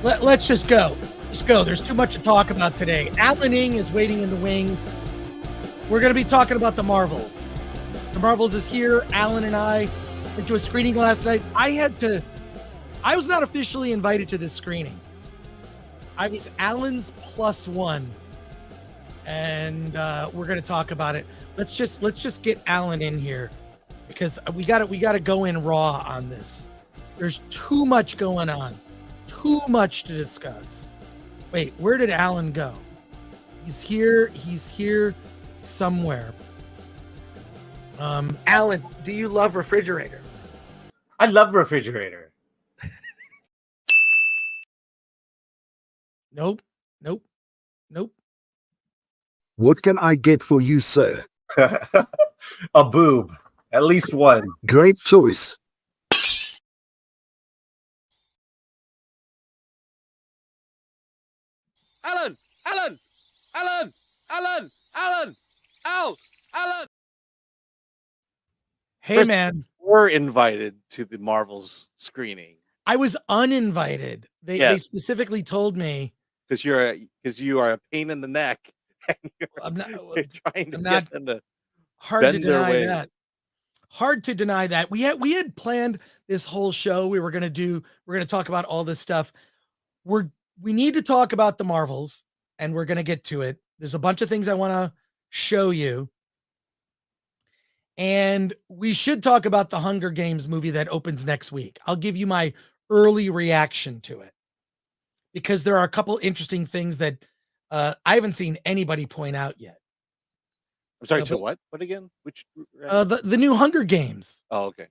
Let's just go. Let's go. There's too much to talk about today. Alan Ng is waiting in the wings. We're going to be talking about the Marvels. The Marvels is here. Alan and I went to a screening last night. I was not officially invited to this screening. I was Alan's plus one. And we're going to talk about it. Let's just get Alan in here because we got to go in raw on this. There's too much going on. Too much to discuss. Wait, where did Alan go? He's here somewhere. Alan, do you love refrigerator? I love refrigerator. Nope. What can I get for you, sir? A boob. At least one. Great choice. Alan! Hey, First, man. We're invited to the Marvels screening. I was uninvited. They specifically told me Because you are a pain in the neck. And you're trying to get them to hard to bend their deny ways. that. Hard to deny that. We had planned this whole show. We're going to talk about all this stuff. We need to talk about the Marvels, and we're going to get to it. There's a bunch of things I want to show you. And we should talk about the Hunger Games movie that opens next week. I'll give you my early reaction to it because there are a couple interesting things that I haven't seen anybody point out yet. I'm sorry, to what? What again? Which the new Hunger Games. Oh, okay.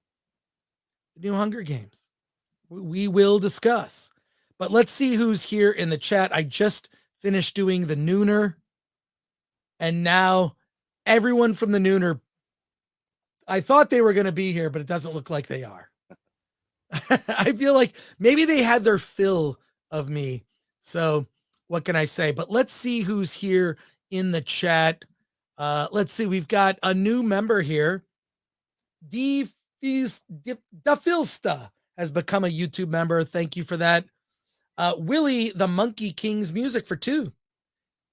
The new Hunger Games. We will discuss. But let's see who's here in the chat. I just finished doing the Nooner. And now everyone from the Nooner, I thought they were going to be here, but it doesn't look like they are. I feel like maybe they had their fill of me. So what can I say? But let's see who's here in the chat. Let's see. We've got a new member here. Dafilsta has become a YouTube member. Thank you for that. Willie the Monkey King's music for 2.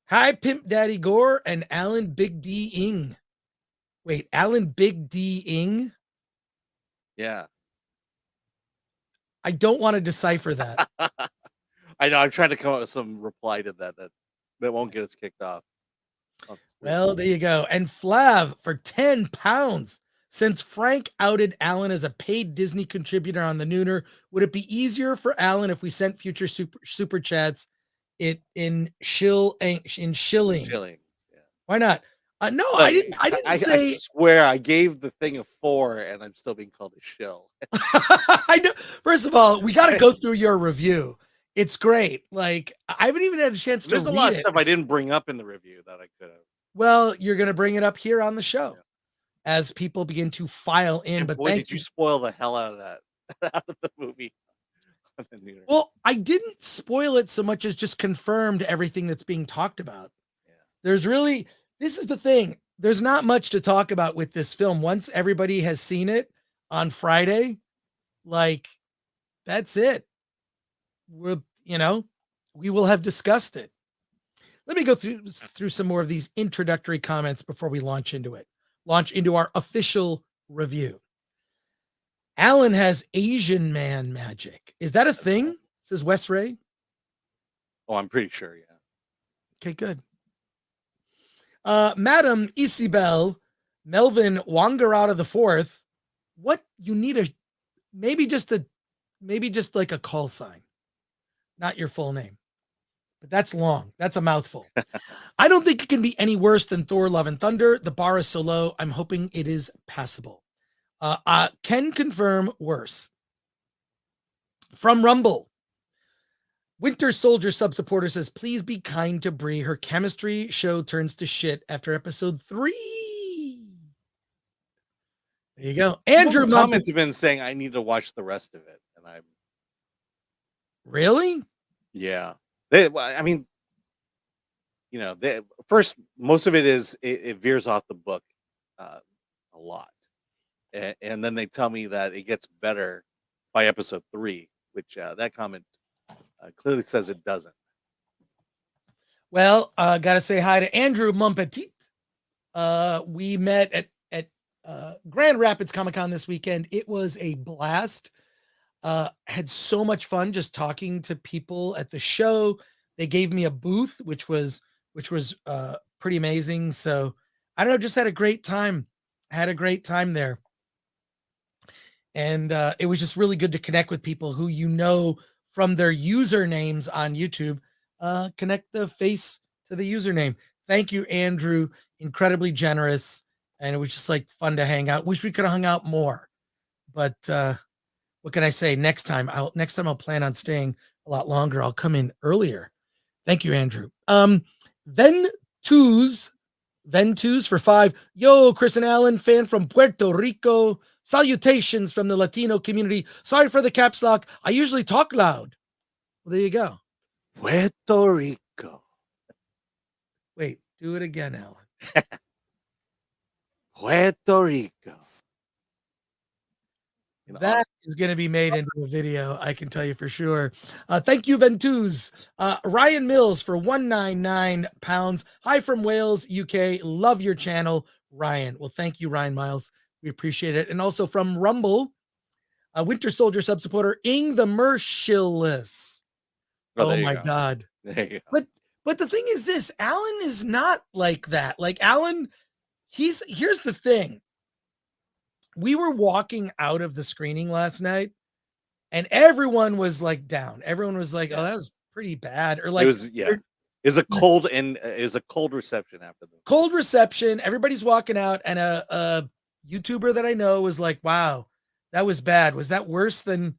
Hi, Pimp Daddy Gore and Alan Big D Ng. Wait, Alan Big D Ng? Yeah. I don't want to decipher that. I know. I'm trying to come up with some reply to that won't get us kicked off. Well, there you go. And Flav for 10 pounds. Since Frank outed Alan as a paid Disney contributor on the Nooner, would it be easier for Alan if we sent future super chats in shilling? Shillings, yeah. Why not? No, I didn't say. I swear I gave the thing a 4 and I'm still being called a shill. I know. First of all, we got to go through your review. It's great. Like, I haven't even had a chance to read it. There's a lot of stuff I didn't bring up in the review that I could have. Well, you're going to bring it up here on the show as people begin to file in. And but boy, did you spoil the hell out of that out of the movie. Well, I didn't spoil it so much as just confirmed everything that's being talked about. Yeah. This is the thing. There's not much to talk about with this film. Once everybody has seen it on Friday, like, that's it. We will have discussed it. Let me go through some more of these introductory comments before we launch into our official review. Alan has Asian man magic. Is that a thing? Says Wes Ray. Oh, I'm pretty sure. Yeah. Okay, good. Madam Isabel Melvin Wangarada the Fourth. What you need maybe just like a call sign, not your full name. But that's long. That's a mouthful. I don't think it can be any worse than Thor: Love and Thunder. The bar is so low. I'm hoping it is passable. Can confirm worse. From Rumble. Winter Soldier sub-supporter says, please be kind to Brie. Her chemistry show turns to shit after episode 3. There you go. Andrew comments have been saying I need to watch the rest of it. And I'm really? Yeah. I mean, first, most of it is it veers off the book a lot. And then they tell me that it gets better by episode 3, which that comment clearly says it doesn't. Well, gotta say hi to Andrew Mumpetit. We met at Grand Rapids Comic Con this weekend. It was a blast. Had so much fun just talking to people at the show. They gave me a booth, which was pretty amazing. So I don't know, just had a great time. Had a great time there. And it was just really good to connect with people who from their usernames on YouTube. Connect the face to the username. Thank you, Andrew. Incredibly generous. And it was just like fun to hang out. Wish we could have hung out more. But what can I say? Next time I'll plan on staying a lot longer. I'll come in earlier. Thank you, Andrew. Ventus for 5. Yo, Chris and Alan, fan from Puerto Rico. Salutations from the Latino community. Sorry for the caps lock. I usually talk loud. Well, there you go. Puerto Rico. Wait, do it again, Alan. Puerto Rico. That is going to be made into a video, I can tell you for sure. Thank you, Ventus. Ryan Mills for 199 pounds. Hi from Wales, UK. Love your channel, Ryan. Well, thank you, Ryan Miles. We appreciate it. And also from Rumble, Winter Soldier sub supporter, Ing the Merciless. Oh my God. There you go. But the thing is this, Alan is not like that. Like Alan, here's the thing. We were walking out of the screening last night and everyone was like down. Everyone was like, oh, that was pretty bad. Or like, it was a cold reception after the cold reception. Everybody's walking out and a YouTuber that I know was like, wow, that was bad. Was that worse than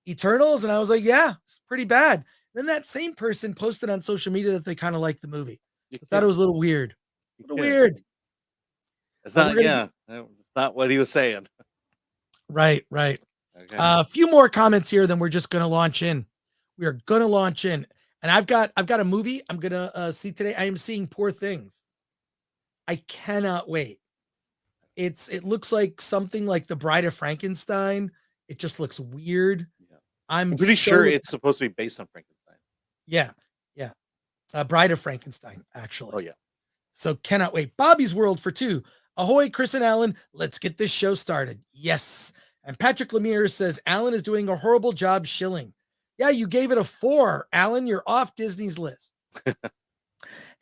Eternals? And I was like, yeah, it's pretty bad. Then that same person posted on social media that they kind of liked the movie. I thought it was a little weird. Weird. It's not, it's not what he was saying. Right. Okay. A few more comments here, then we're just going to launch in. We are going to launch in. And I've got a movie I'm going to see today. I am seeing Poor Things. I cannot wait. It looks like something like The Bride of Frankenstein. It just looks weird. Yeah. I'm pretty sure it's supposed to be based on Frankenstein. Yeah. Bride of Frankenstein, actually. Oh, yeah. So cannot wait. Bobby's World for 2. Ahoy, Chris and Alan. Let's get this show started. Yes. And Patrick Lemire says, Alan is doing a horrible job shilling. Yeah, you gave it a 4. Alan, you're off Disney's list.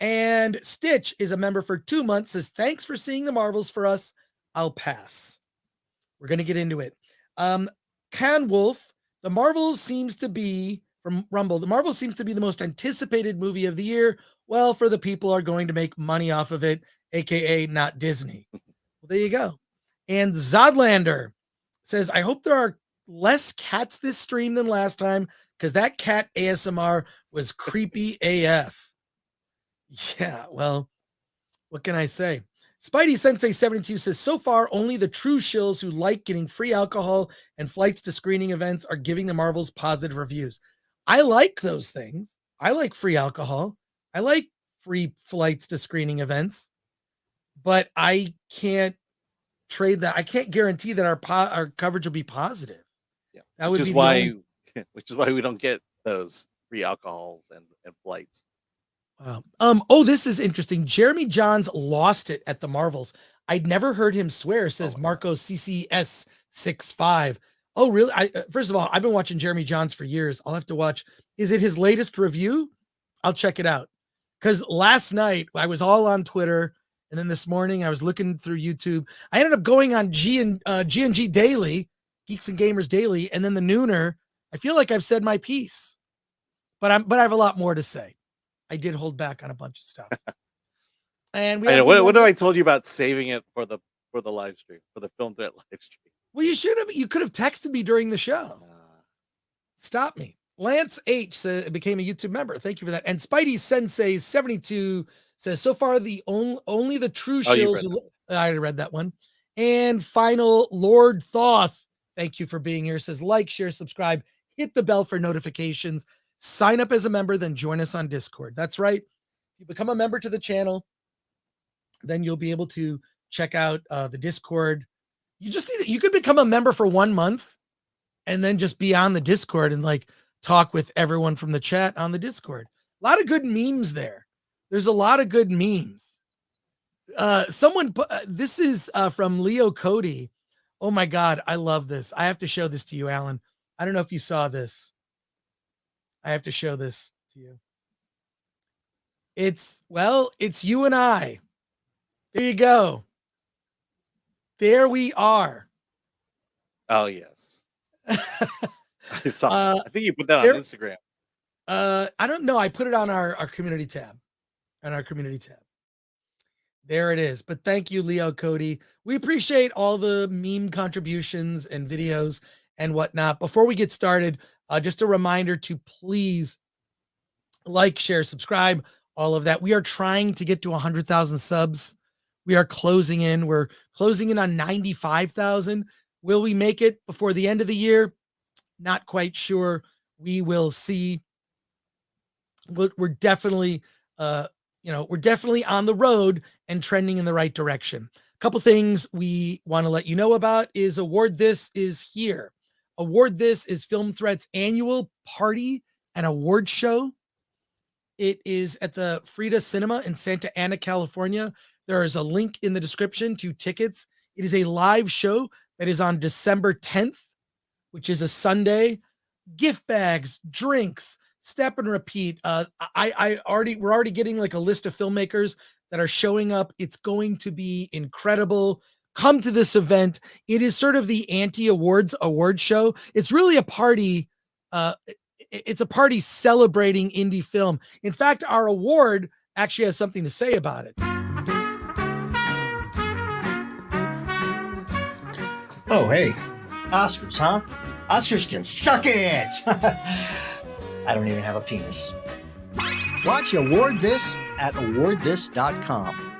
And Stitch is a member for 2 months, says, thanks for seeing the Marvels for us. I'll pass. We're going to get into it. Can Wolf, the Marvels seems to be, from Rumble, the Marvels seems to be the most anticipated movie of the year. Well, for the people are going to make money off of it, aka not Disney. Well, there you go. And Zodlander says, I hope there are less cats this stream than last time because that cat ASMR was creepy AF. Yeah, well, what can I say? Spidey Sensei 72 says, so far, only the true shills who like getting free alcohol and flights to screening events are giving the Marvels positive reviews. I like those things. I like free alcohol. I like free flights to screening events, but I can't trade that. I can't guarantee that our coverage will be positive. Yeah, that which would is be which is why we don't get those free alcohols and flights. Wow. This is interesting. Jeremy Johns lost it at the Marvels. I'd never heard him swear, says Marco CCS 65. Oh, really? First of all, I've been watching Jeremy Johns for years. I'll have to watch. Is it his latest review? I'll check it out. Because last night I was all on Twitter, and then this morning I was looking through YouTube. I ended up going on G&G Daily, Geeks and Gamers Daily, and then the Nooner. I feel like I've said my piece, but I have a lot more to say. I did hold back on a bunch of stuff. And what have I told you about saving it for the live stream, for the Film Threat live stream? Well, you could have texted me during the show. Stop me. Lance H became a YouTube member. Thank you for that. And Spidey Sensei 72 says, so far only the true shills. I already read that one. And final Lord Thoth, thank you for being here. Says like, share, subscribe, hit the bell for notifications. Sign up as a member, then join us on Discord. That's right. If you become a member to the channel, then you'll be able to check out the Discord. You could become a member for 1 month and then just be on the Discord and like talk with everyone from the chat on the Discord. A lot of good memes there. There's a lot of good memes. This is from Leo Cody. Oh my God, I love this. I have to show this to you, Alan. I don't know if you saw this. I have to show this to you. It's you and I. There you go. There we are. Oh yes. I saw. I think you put that on Instagram. I don't know. I put it on our community tab. On our community tab. There it is. But thank you, Leo Cody. We appreciate all the meme contributions and videos and whatnot. Before we get started, just a reminder to please like, share, subscribe, all of that. We are trying to get to 100,000 subs. We are closing in. We're closing in on 95,000. Will we make it before the end of the year? Not quite sure. We will see. We're definitely, we're definitely on the road and trending in the right direction. A couple things we want to let you know about is Award This is here. Award This is Film Threat's annual party and award show. It is at the Frida Cinema in Santa Ana, California. There is a link in the description to tickets. It is a live show that is on December 10th, which is a Sunday. Gift bags, drinks, step and repeat. We're already getting like a list of filmmakers that are showing up. It's going to be incredible. Come to this event. It is sort of the anti-awards award show. It's really a party. It's a party celebrating indie film. In fact, our award actually has something to say about it. Oh, hey, Oscars, huh? Oscars can suck it. I don't even have a penis. Watch Award This at awardthis.com.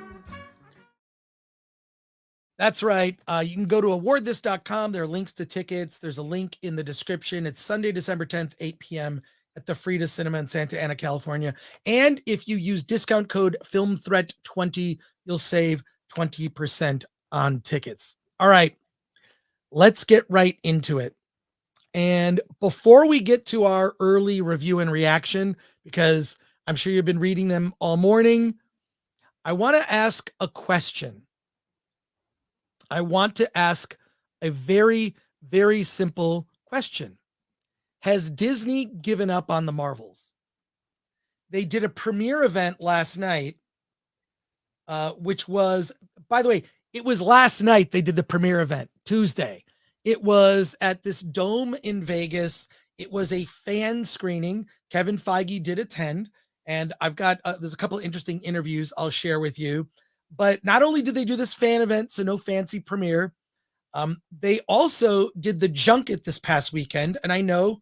That's right. You can go to awardthis.com. There are links to tickets. There's a link in the description. It's Sunday, December 10th, 8 p.m. at the Frida Cinema in Santa Ana, California. And if you use discount code FilmThreat20, you'll save 20% on tickets. All right, let's get right into it. And before we get to our early review and reaction, because I'm sure you've been reading them all morning, I want to ask a question. I want to ask a very, very simple question. Has Disney given up on the Marvels? They did a premiere event last night, which was, by the way, it was last night they did the premiere event, Tuesday. It was at this dome in Vegas. It was a fan screening. Kevin Feige did attend, and I've got, there's a couple of interesting interviews I'll share with you. But not only did they do this fan event, so no fancy premiere, they also did the junket this past weekend. And I know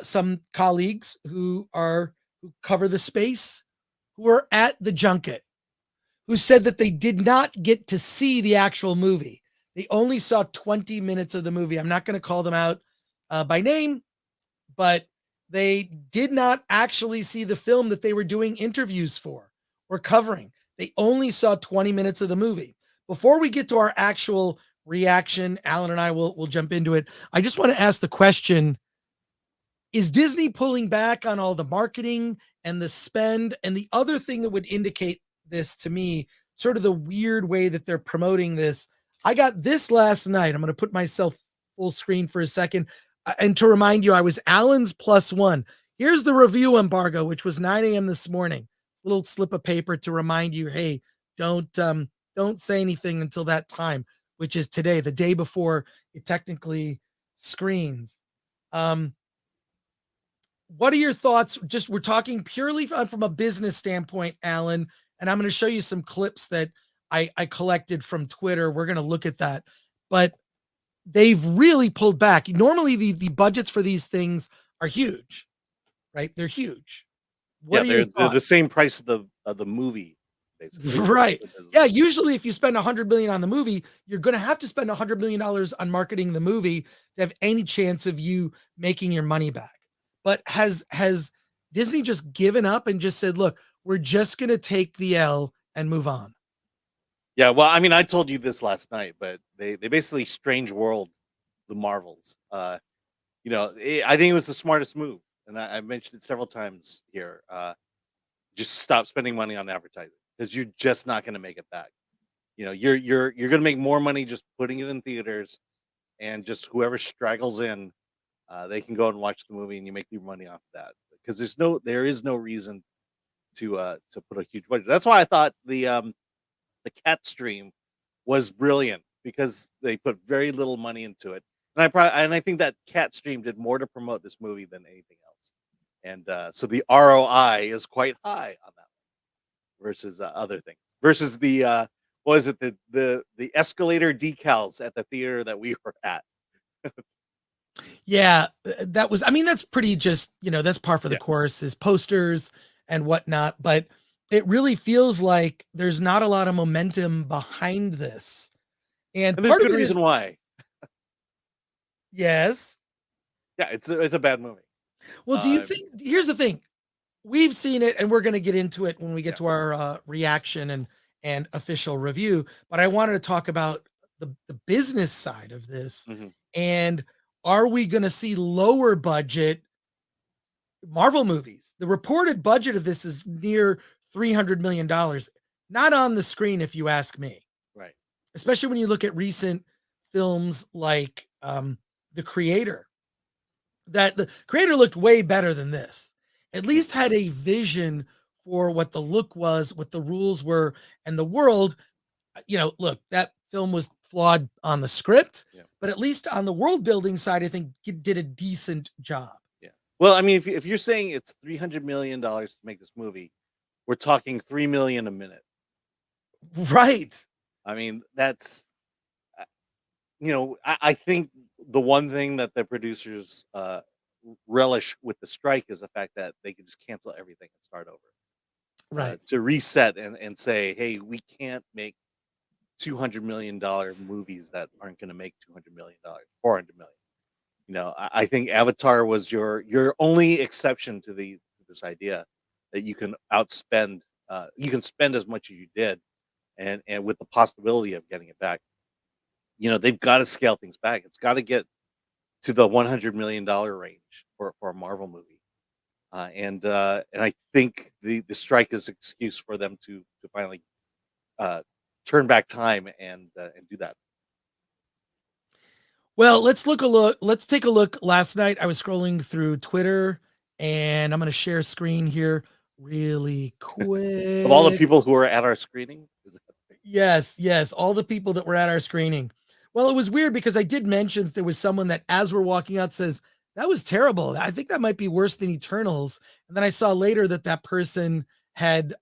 some colleagues who cover the space who were at the junket who said that they did not get to see the actual movie. They only saw 20 minutes of the movie. I'm not going to call them out by name, but they did not actually see the film that they were doing interviews for or covering. They only saw 20 minutes of the movie. Before we get to our actual reaction, Alan and I will jump into it. I just want to ask the question, is Disney pulling back on all the marketing and the spend? And the other thing that would indicate this to me, sort of the weird way that they're promoting this, I got this last night. I'm going to put myself full screen for a second. And to remind you, I was Alan's +1. Here's the review embargo, which was 9 a.m. this morning. A little slip of paper to remind you, hey, don't say anything until that time, which is today, the day before it technically screens. What are your thoughts? Just, we're talking purely from a business standpoint, Alan, and I'm going to show you some clips that I collected from Twitter. We're going to look at that, but they've really pulled back. Normally the budgets for these things are huge, right? They're huge. What they're the same price of the movie, basically. Right. Yeah. Usually if you spend $100 million on the movie, you're going to have to spend $100 million on marketing the movie to have any chance of you making your money back. But has Disney just given up and just said, look, we're just going to take the L and move on? Yeah. Well, I mean, I told you this last night, but they basically strange world the Marvels. I think it was the smartest move. and I mentioned it several times here. Just stop spending money on advertising because you're just not going to make it back. You know, you're going to make more money just putting it in theaters, and just whoever straggles in, they can go and watch the movie, and you make your money off that. Because there is no reason to put a huge budget. That's why I thought the cat stream was brilliant, because they put very little money into it, and I think that cat stream did more to promote this movie than anything else, and so the ROI is quite high on that one versus other things. Versus the what was it, the escalator decals at the theater that we were at. Yeah, that was, I mean, that's pretty just, that's par for the Yeah. course, is posters and whatnot, but it really feels like there's not a lot of momentum behind this. And And there's part of good it is, reason why. yes. Yeah, it's a bad movie. Well, do you think, here's the thing, we've seen it and we're going to get into it when we get to our reaction and official review, but I wanted to talk about the business side of this. Mhm. And are we going to see lower budget Marvel movies? The reported budget of this is near $300 million. Not on the screen, if you ask me. Right. Especially when you look at recent films like The Creator. That The Creator looked way better than this. At least had a vision for what the look was, what the rules were, and the world. Look, that film was flawed on the script, but at least on the world building side, I think it did a decent job. Yeah. Well, I mean, if you're saying it's $300 million to make this movie, we're talking $3 million a minute. Right. I mean, that's, I think the one thing that the producers relish with the strike is the fact that they can just cancel everything and start over. Right. To reset and say, hey, we can't make $200 million movies that aren't going to make $200 million, $400 million. I think Avatar was your only exception to this idea that you can outspend, you can spend as much as you did, and with the possibility of getting it back. They've got to scale things back. It's got to get to the $100 million range for a Marvel movie, and I think the strike is an excuse for them to finally turn back time and do that. Well, let's take a look. Last night I was scrolling through Twitter, and I'm going to share screen here really quick. Of all the people who were at our screening, Yes, all the people that were at our screening. Well, it was weird because I did mention that there was someone that, as we're walking out, says that was terrible. I think that might be worse than Eternals. And then I saw later that person had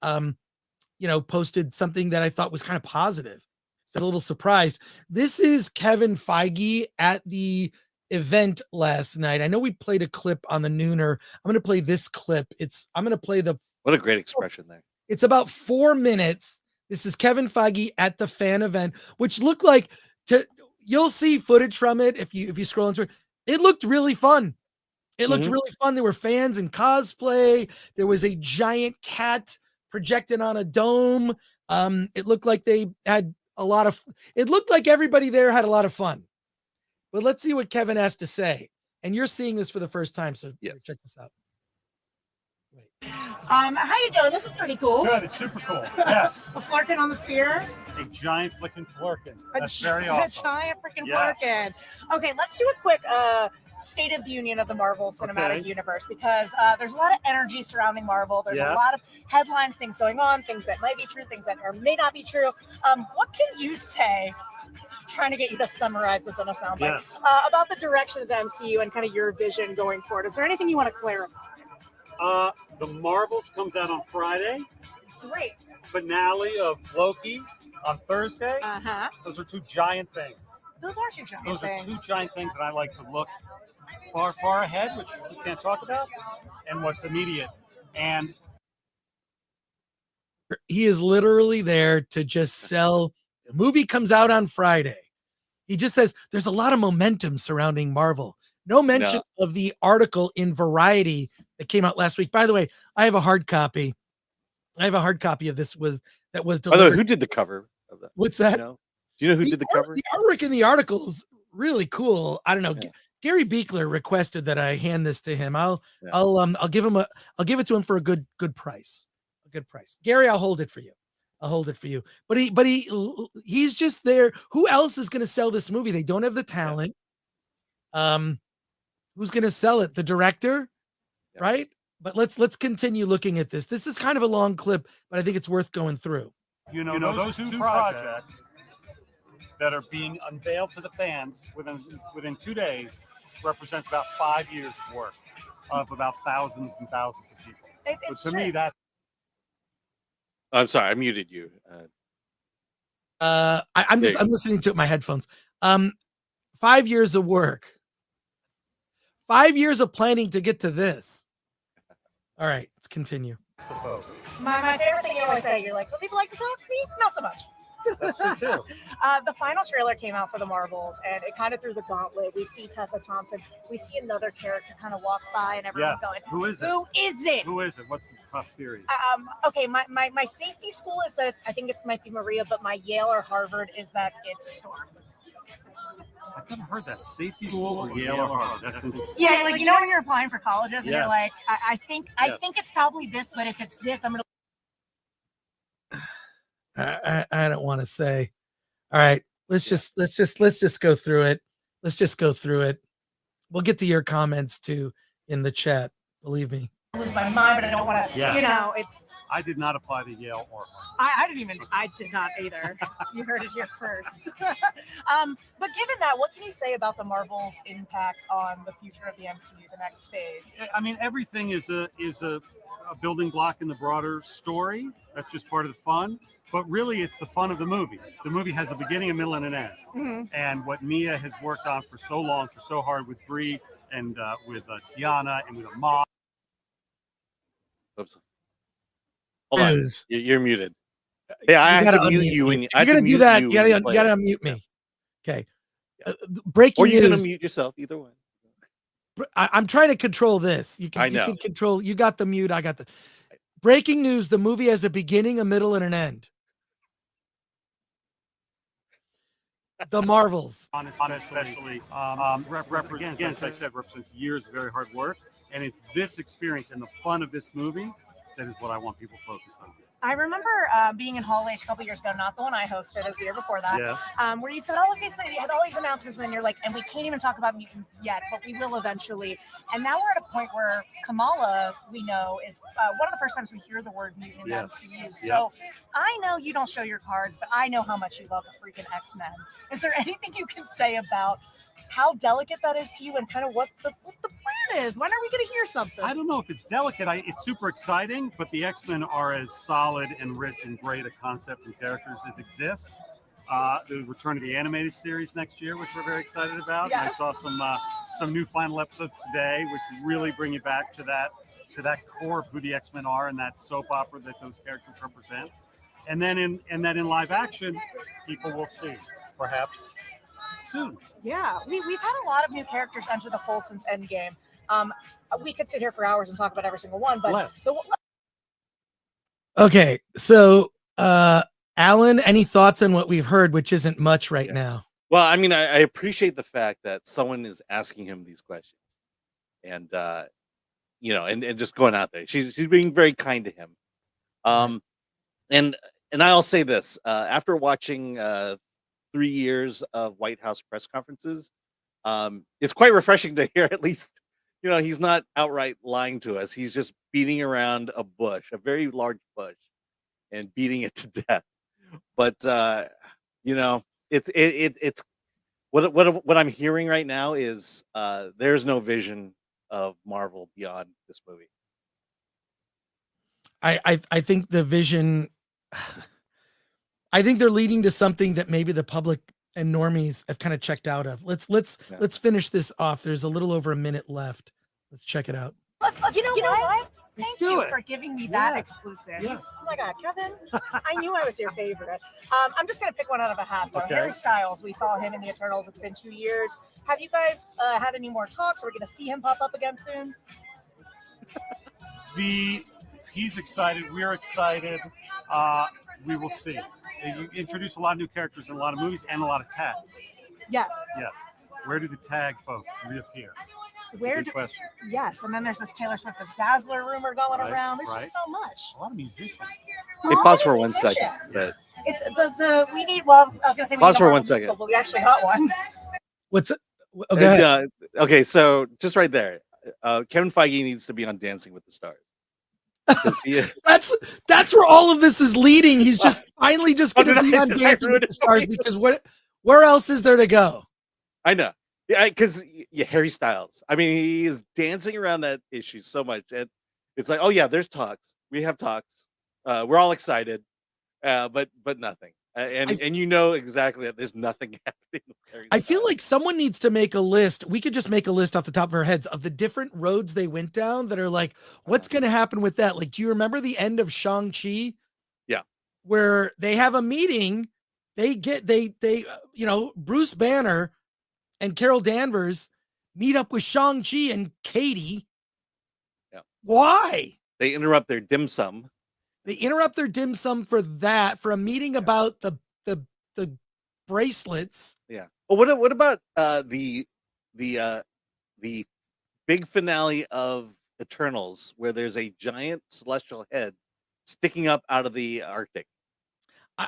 posted something that I thought was kind of positive. So a little surprised. This is Kevin Feige at the event last night. I know we played a clip on the Nooner. I'm going to play this clip. I'm going to play what a great expression there. It's about 4 minutes. This is Kevin Feige at the fan event, which looked like, you'll see footage from it if you scroll into it. It looked really fun. It looked really fun. There were fans in cosplay. There was a giant cat projected on a dome. It looked like they had it looked like everybody there had a lot of fun. But let's see what Kevin has to say. And you're seeing this for the first time, so check this out. Wait. How you doing? This is pretty cool. Good, it's super cool. Yes. A flirkin on the sphere. A giant flicking flirkin. That's very awesome. A giant freaking Yes. flirkin. Okay, let's do a quick state of the union of the Marvel Cinematic Universe, because there's a lot of energy surrounding Marvel. There's a lot of headlines, things going on, things that might be true, things that may not be true. What can you say, trying to get you to summarize this in a soundbite, about the direction of the MCU and kind of your vision going forward? Is there anything you want to clarify? The Marvels comes out on Friday. Great. Finale of Loki on Thursday. Uh-huh. Those are two giant things. Those are two giant things. Those are two giant things that I like to look far, far ahead, which we can't talk about, and what's immediate. And he is literally there to just sell. The movie comes out on Friday. He just says there's a lot of momentum surrounding Marvel. No mention of the article in Variety that came out last week. By the way, I have a hard copy. Of this that was delivered. By the way, who did the cover of that? What's that? Do you know who did the cover? The artwork in the article is really cool. I don't know. Yeah. Gary Beekler requested that I hand this to him. I'll give it to him for a good price. A good price. Gary, I'll hold it for you. I'll hold it for you. But he's just there. Who else is going to sell this movie? They don't have the talent. Who's going to sell it? The director, right? But let's continue looking at this. This is kind of a long clip, but I think it's worth going through. You know those two projects that are being unveiled to the fans within 2 days represents about 5 years of work of about thousands and thousands of people. It's to true. me, that I'm sorry, I muted you. I'm listening to it in my headphones. 5 years of work. 5 years of planning to get to this. All right, let's continue. My favorite thing you always say, you're like, some people like to talk, me, not so much. That's true too. The final trailer came out for the Marvels, and it kind of threw the gauntlet. We see Tessa Thompson. We see another character kind of walk by, and everyone's going, Who is it? Who is it? Who is it? What's the top theory? Okay, my safety school is that I think it might be Maria, but my Yale or Harvard is that it's Storm. I've never heard that. Safety school or Yale or Harvard? That's interesting. Yeah, like you know when you're applying for colleges and you're like, I think it's probably this, but if it's this, I'm gonna. I don't want to say. All right, let's just go through it. Let's just go through it. We'll get to your comments too in the chat. Believe me. Lose my mind, but I don't want to. Yes. You know, it's. I did not apply to Yale or Harvard. I did not either. You heard it here first. But given that, what can you say about the Marvels' impact on the future of the MCU, the next phase? I mean, everything is a building block in the broader story. That's just part of the fun. But really, it's the fun of the movie. The movie has a beginning, a middle, and an end. Mm-hmm. And what Mia has worked on for so long, for so hard with Brie and with Tiana and with Ahmad. Oops. Hold on. You're muted. Yeah, I have to mute you. You're going to do that. You got to unmute me. Okay. Breaking news. Or you're news. going to mute yourself. Either way. I'm trying to control this. You can control. You got the mute. I got the breaking news. The movie has a beginning, a middle, and an end. The Marvels. Especially represents, as I said, represents years of very hard work. And it's this experience and the fun of this movie that is what I want people focused on. I remember being in Hall H a couple years ago, not the one I hosted, it was the year before that, where you said, okay, so you had all these announcements, and then you're like, and we can't even talk about mutants yet, but we will eventually. And now we're at a point where Kamala, we know, is one of the first times we hear the word mutant in the MCU. So I know you don't show your cards, but I know how much you love the freaking X-Men. Is there anything you can say about how delicate that is to you and kind of what the plan is? When are we going to hear something? I don't know if it's delicate. It's super exciting, but the X-Men are as solid and rich and great a concept and characters as exist. The return of the animated series next year, which we're very excited about. Yes. And I saw some new final episodes today, which really bring you back to that core of who the X-Men are and that soap opera that those characters represent. And then in live action, people will see, perhaps soon. Yeah, we've had a lot of new characters enter the fold since Endgame. We could sit here for hours and talk about every single one, but okay, so Alan, any thoughts on what we've heard, which isn't much right now? Well, I mean, I appreciate the fact that someone is asking him these questions, and and just going out there. She's being very kind to him. And I'll say this: after watching 3 years of White House press conferences, it's quite refreshing to hear at least, he's not outright lying to us. He's just beating around a bush, a very large bush, and beating it to death. But it's what I'm hearing right now is there's no vision of Marvel beyond this movie. I think the vision. I think they're leading to something that maybe the public and normies have kind of checked out of. Let's finish this off. There's a little over a minute left. Let's check it out. You know what? Thank you for giving me that exclusive. Yes. Oh my God, Kevin! I knew I was your favorite. I'm just gonna pick one out of a hat though. Okay. Harry Styles. We saw him in the Eternals. It's been 2 years. Have you guys had any more talks? Are we gonna see him pop up again soon? He's excited. We're excited. We will see. You introduce a lot of new characters in a lot of movies and a lot of tags. Yes. Yes. Where do the tag folk reappear? Where do question. Yes, and then there's this Taylor Swift, this Dazzler rumor going Right, around. There's right. just so much. A lot of musicians. Hey, pause for 1 second. But It's we need. Well, I was gonna say we Pause need a for 1 Marvel second. musical, but we actually got one. What's it? Okay. okay, so just right there, Kevin Feige needs to be on Dancing with the Stars. 'Cause That's where all of this is leading. He's just finally just going to be on did I Dancing ruin with it the Stars for you? because where else is there to go? I know. Yeah, because Harry Styles. I mean, he is dancing around that issue so much, and it's like, oh yeah, there's talks. We have talks. We're all excited, but nothing. And you know exactly that there's nothing happening with Harry I feel Styles. like someone needs to make a list. We could just make a list off the top of our heads of the different roads they went down that are like, what's going to happen with that? Like, do you remember the end of Shang-Chi? Yeah. Where they have a meeting, they Bruce Banner and Carol Danvers meet up with Shang-Chi and Katie. Yeah. Why? They interrupt their dim sum. They interrupt their dim sum for a meeting about the bracelets. Yeah. Well, what about the big finale of Eternals, where there's a giant celestial head sticking up out of the Arctic?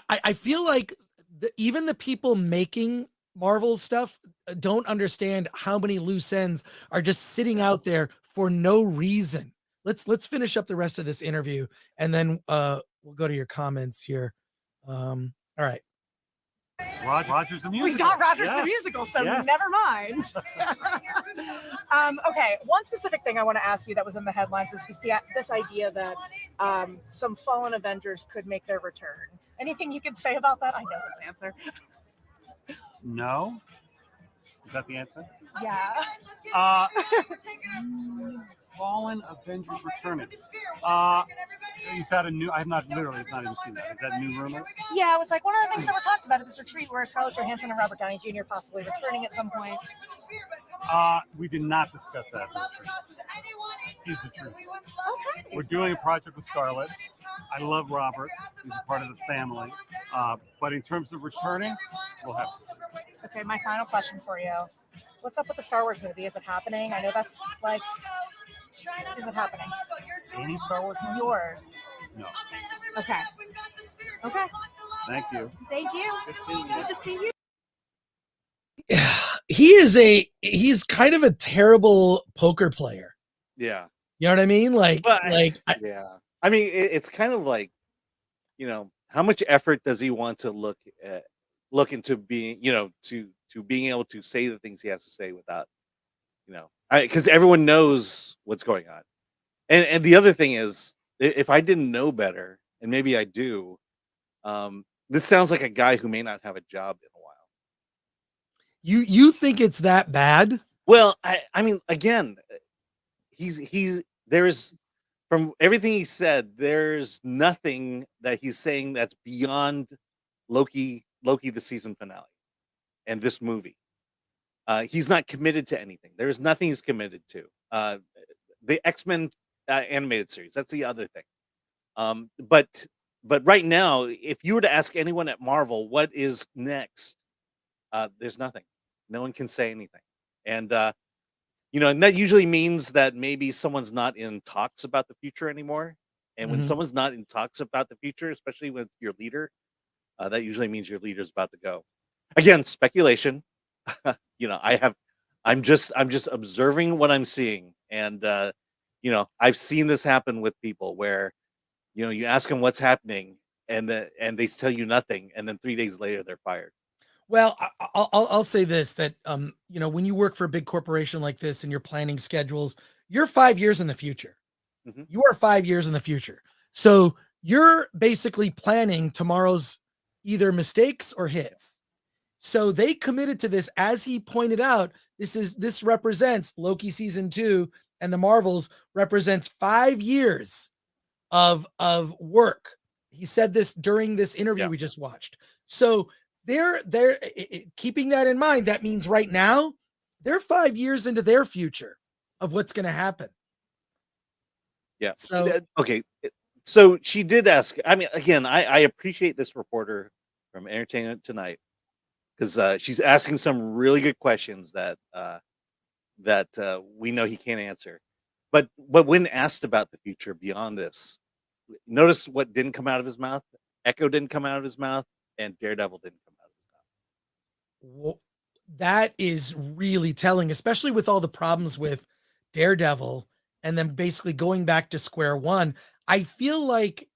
I feel like even the people making Marvel stuff don't understand how many loose ends are just sitting out there for no reason. Let's finish up the rest of this interview and then we'll go to your comments here. All right. Rogers the musical. We got Rogers the Yes. musical, so Yes. never mind. Okay, one specific thing I want to ask you that was in the headlines is this idea that some fallen Avengers could make their return. Anything you can say about that? I know this answer. No. Is that the answer? Yeah. Fallen Avengers returning. Is that a new? I have not literally not even seen that. Is that a new rumor? Yeah, it was like one of the things that were talked about at this retreat where Scarlett Johansson and Robert Downey Jr. possibly returning at some point. We did not discuss that at the retreat. He's the truth. Okay. We're doing a project with Scarlett. I love Robert. He's a part of the family. But in terms of returning, we'll have to see. Okay, my final question for you. What's up with the Star Wars movie? Is it happening? I know that's like, is it happening? Any Star Wars movie? Yours. No. Okay. Okay. Thank you. Thank you. Good to see you. He's kind of a terrible poker player. Yeah. You know what I mean? Yeah. I mean, it's kind of like, how much effort does he want to look into being, to being able to say the things he has to say without, because everyone knows what's going on. And the other thing is, if I didn't know better, and maybe I do, this sounds like a guy who may not have a job in a while. You think it's that bad? Well, I mean, again, there's, from everything he said, there's nothing that he's saying that's beyond Loki the season finale and this movie. He's not committed to anything. There's nothing he's committed to. The X-Men animated series, that's the other thing. But right now, if you were to ask anyone at Marvel what is next, there's nothing. No one can say anything. And and that usually means that maybe someone's not in talks about the future anymore. And when someone's not in talks about the future, especially with your leader, that usually means your leader's about to go. Again, speculation. I'm just observing what I'm seeing. And I've seen this happen with people where, you ask them what's happening and they tell you nothing. And then 3 days later, they're fired. Well, I'll say this, that, when you work for a big corporation like this and you're planning schedules, you're 5 years in the future. Mm-hmm. You are 5 years in the future. So you're basically planning tomorrow's either mistakes or hits. So they committed to this, as he pointed out. This represents Loki season 2, and the Marvels represents 5 years of work. He said this during this interview we just watched. So they're keeping that in mind. That means right now they're 5 years into their future of what's going to happen. Yeah. So, okay. So she did ask, I mean, again, I appreciate this reporter from Entertainment Tonight because she's asking some really good questions that we know he can't answer. But when asked about the future beyond this, notice what didn't come out of his mouth. Echo didn't come out of his mouth, and Daredevil didn't come out of his mouth. That is really telling, especially with all the problems with Daredevil and then basically going back to square one. I feel like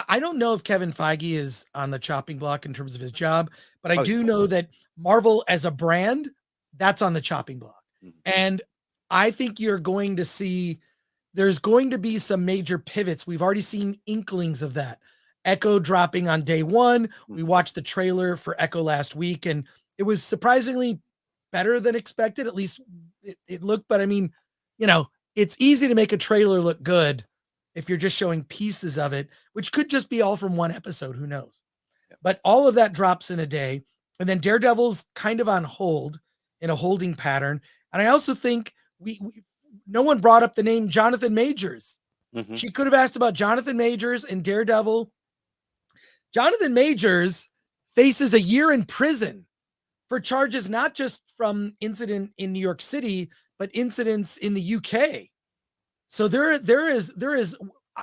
I don't know if Kevin Feige is on the chopping block in terms of his job, but I do know that Marvel as a brand, that's on the chopping block. And I think you're going to see there's going to be some major pivots. We've already seen inklings of that. Echo dropping on day one. We watched the trailer for Echo last week, and it was surprisingly better than expected. At least it looked, but I mean, it's easy to make a trailer look good if you're just showing pieces of it, which could just be all from one episode. Who knows? Yeah. But all of that drops in a day. And then Daredevil's kind of on hold in a holding pattern. And I also think no one brought up the name Jonathan Majors. Mm-hmm. She could have asked about Jonathan Majors and Daredevil. Jonathan Majors faces a year in prison for charges not just from incident in New York City, but incidents in the UK. So there is,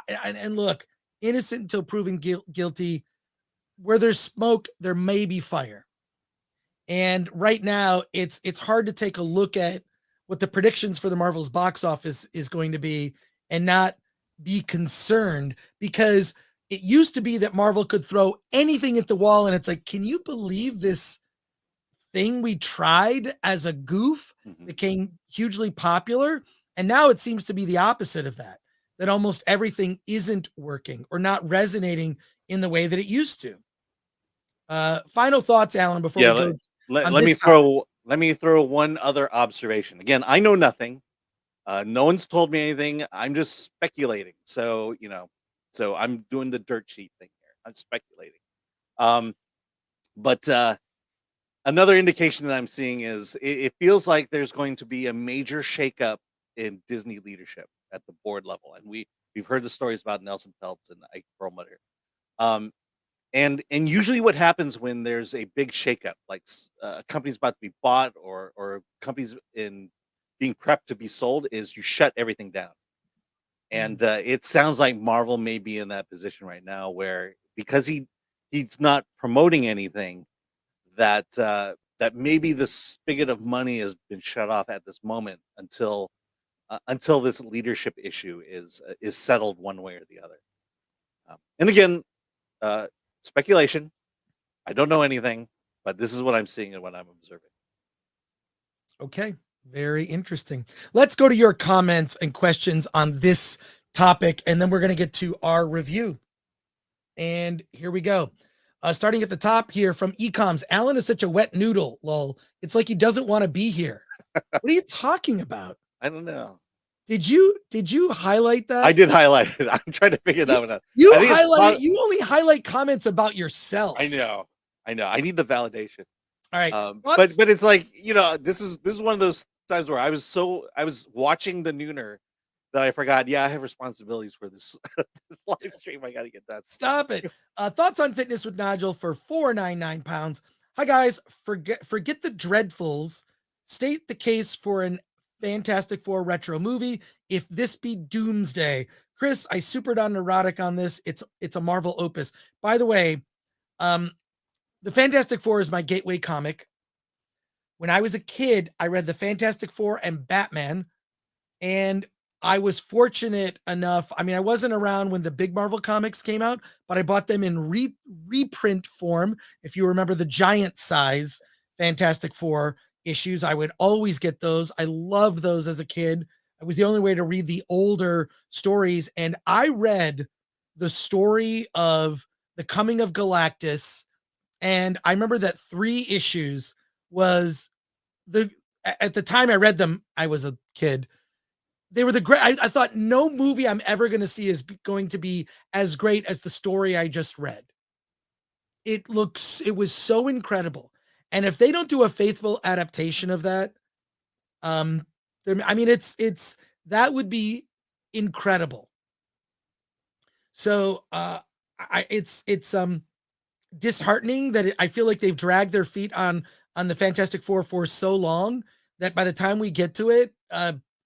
and look, innocent until proven guilty. Where there's smoke, there may be fire. And right now, it's hard to take a look at what the predictions for the Marvel's box office is going to be and not be concerned, because it used to be that Marvel could throw anything at the wall, and it's like, can you believe this thing we tried as a goof became hugely popular? And now it seems to be the opposite of that almost everything isn't working or not resonating in the way that it used to. Final thoughts, Alan, before we go. Let me throw one other observation. Again, I know nothing. No one's told me anything. I'm just speculating. So, so I'm doing the dirt sheet thing here. I'm speculating. But another indication that I'm seeing is it feels like there's going to be a major shakeup in Disney leadership at the board level. And we've heard the stories about Nelson Peltz and Ike Perlmutter. And usually what happens when there's a big shakeup, like a company's about to be bought or companies being prepped to be sold, is you shut everything down. And it sounds like Marvel may be in that position right now, where because he's not promoting anything, that maybe the spigot of money has been shut off at this moment until this leadership issue is settled one way or the other. And again, speculation. I don't know anything, but this is what I'm seeing and what I'm observing. Okay. Very interesting. Let's go to your comments and questions on this topic, and then we're going to get to our review. And here we go. Starting at the top here from Ecoms. Alan is such a wet noodle, lol. It's like he doesn't want to be here. What are you talking about? I don't know. Did you highlight that? I did highlight it. I'm trying to figure that one out. You only highlight comments about yourself. I know. I need the validation. All right. But it's like, this is one of those times where I was watching the Nooner that I forgot. Yeah, I have responsibilities for this, this live stream. I got to get that. Stop it. Thoughts on Fitness with Nigel for £4.99. Hi guys. Forget the dreadfuls. State the case for an Fantastic Four retro movie. If this be Doomsday, Chris, I supered on neurotic on this. It's a Marvel opus. By the way, the Fantastic Four is my gateway comic. When I was a kid, I read the Fantastic Four and Batman, and I was fortunate enough. I mean, I wasn't around when the big Marvel comics came out, but I bought them in reprint form. If you remember the giant size Fantastic Four issues, I would always get those. I loved those as a kid. It was the only way to read the older stories. And I read the story of the coming of Galactus. And I remember that 3 issues was at the time I read them, I was a kid. They were the great. I thought no movie I'm ever going to see is going to be as great as the story I just read. It was so incredible. And if they don't do a faithful adaptation of that, it's that would be incredible. So it's disheartening that I feel like they've dragged their feet on the Fantastic Four for so long that by the time we get to it,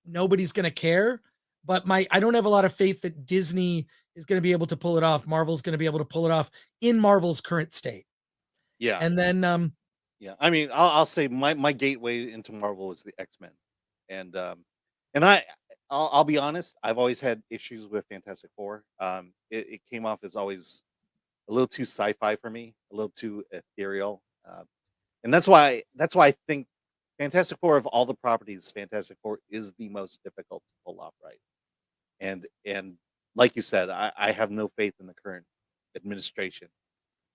nobody's going to care. But I don't have a lot of faith that Disney is going to be able to pull it off. Marvel's going to be able to pull it off in Marvel's current state. Yeah. And then, yeah, I mean, I'll say my gateway into Marvel is the X-Men, and I'll be honest, I've always had issues with Fantastic Four. It came off as always a little too sci-fi for me, a little too ethereal, and that's why I think Fantastic Four, of all the properties, Fantastic Four is the most difficult to pull off right. And like you said, I have no faith in the current administration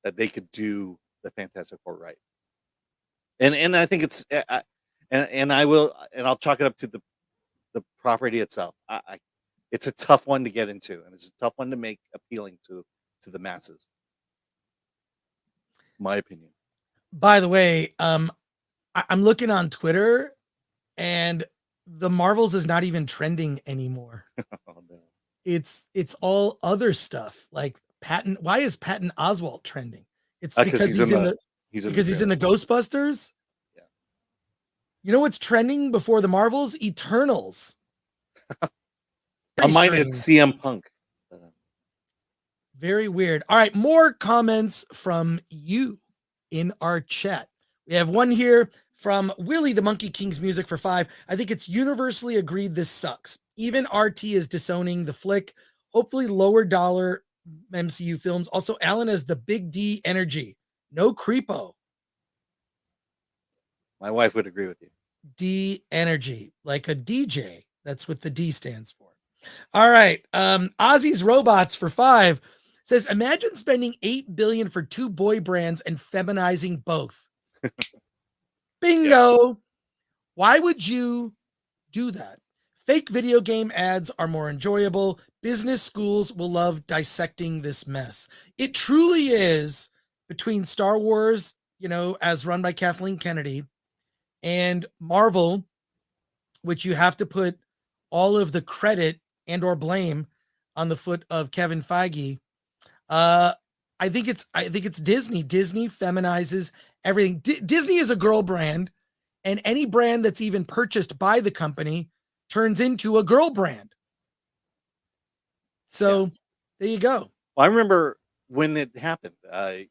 that they could do the Fantastic Four right. And I think it's I'll chalk it up to the property itself. It's a tough one to get into, and it's a tough one to make appealing to the masses. My opinion. by the way, I'm looking on Twitter, and the Marvels is not even trending anymore. Oh, no. It's all other stuff like Patton. Why is Patton Oswalt trending? It's 'Cause because he's in the trailer. Ghostbusters. Yeah. You know what's trending before the Marvels? Eternals. On mine, it's CM Punk. Very weird. All right, more comments from you in our chat. We have one here from Willie the Monkey King's Music for 5. I think it's universally agreed this sucks. Even RT is disowning the flick. Hopefully lower dollar MCU films. Also, Alan has the big D energy. No creepo. My wife would agree with you. D energy, like a DJ. That's what the D stands for. All right. Ozzy's Robots for 5 says, imagine spending $8 billion for 2 boy brands and feminizing both. Bingo. Yeah. Why would you do that? Fake video game ads are more enjoyable. Business schools will love dissecting this mess. It truly is, between Star Wars, as run by Kathleen Kennedy, and Marvel, which you have to put all of the credit and or blame on the foot of Kevin Feige. I think it's Disney. Disney feminizes everything. Disney is a girl brand, and any brand that's even purchased by the company turns into a girl brand. So There you go. Well, I remember when it happened. I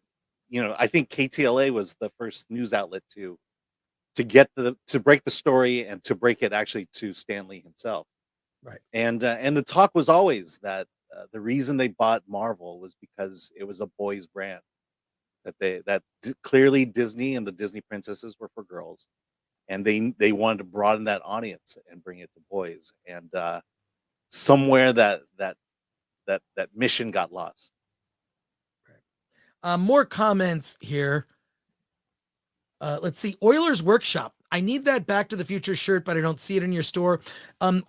think KTLA was the first news outlet to break the story and to break it actually to Stan Lee himself. Right. And the talk was always that the reason they bought Marvel was because it was a boys' brand. Clearly Disney and the Disney princesses were for girls, and they wanted to broaden that audience and bring it to boys. And somewhere that mission got lost. Right. More comments here. Let's see. Oilers Workshop. I need that Back to the Future shirt, but I don't see it in your store.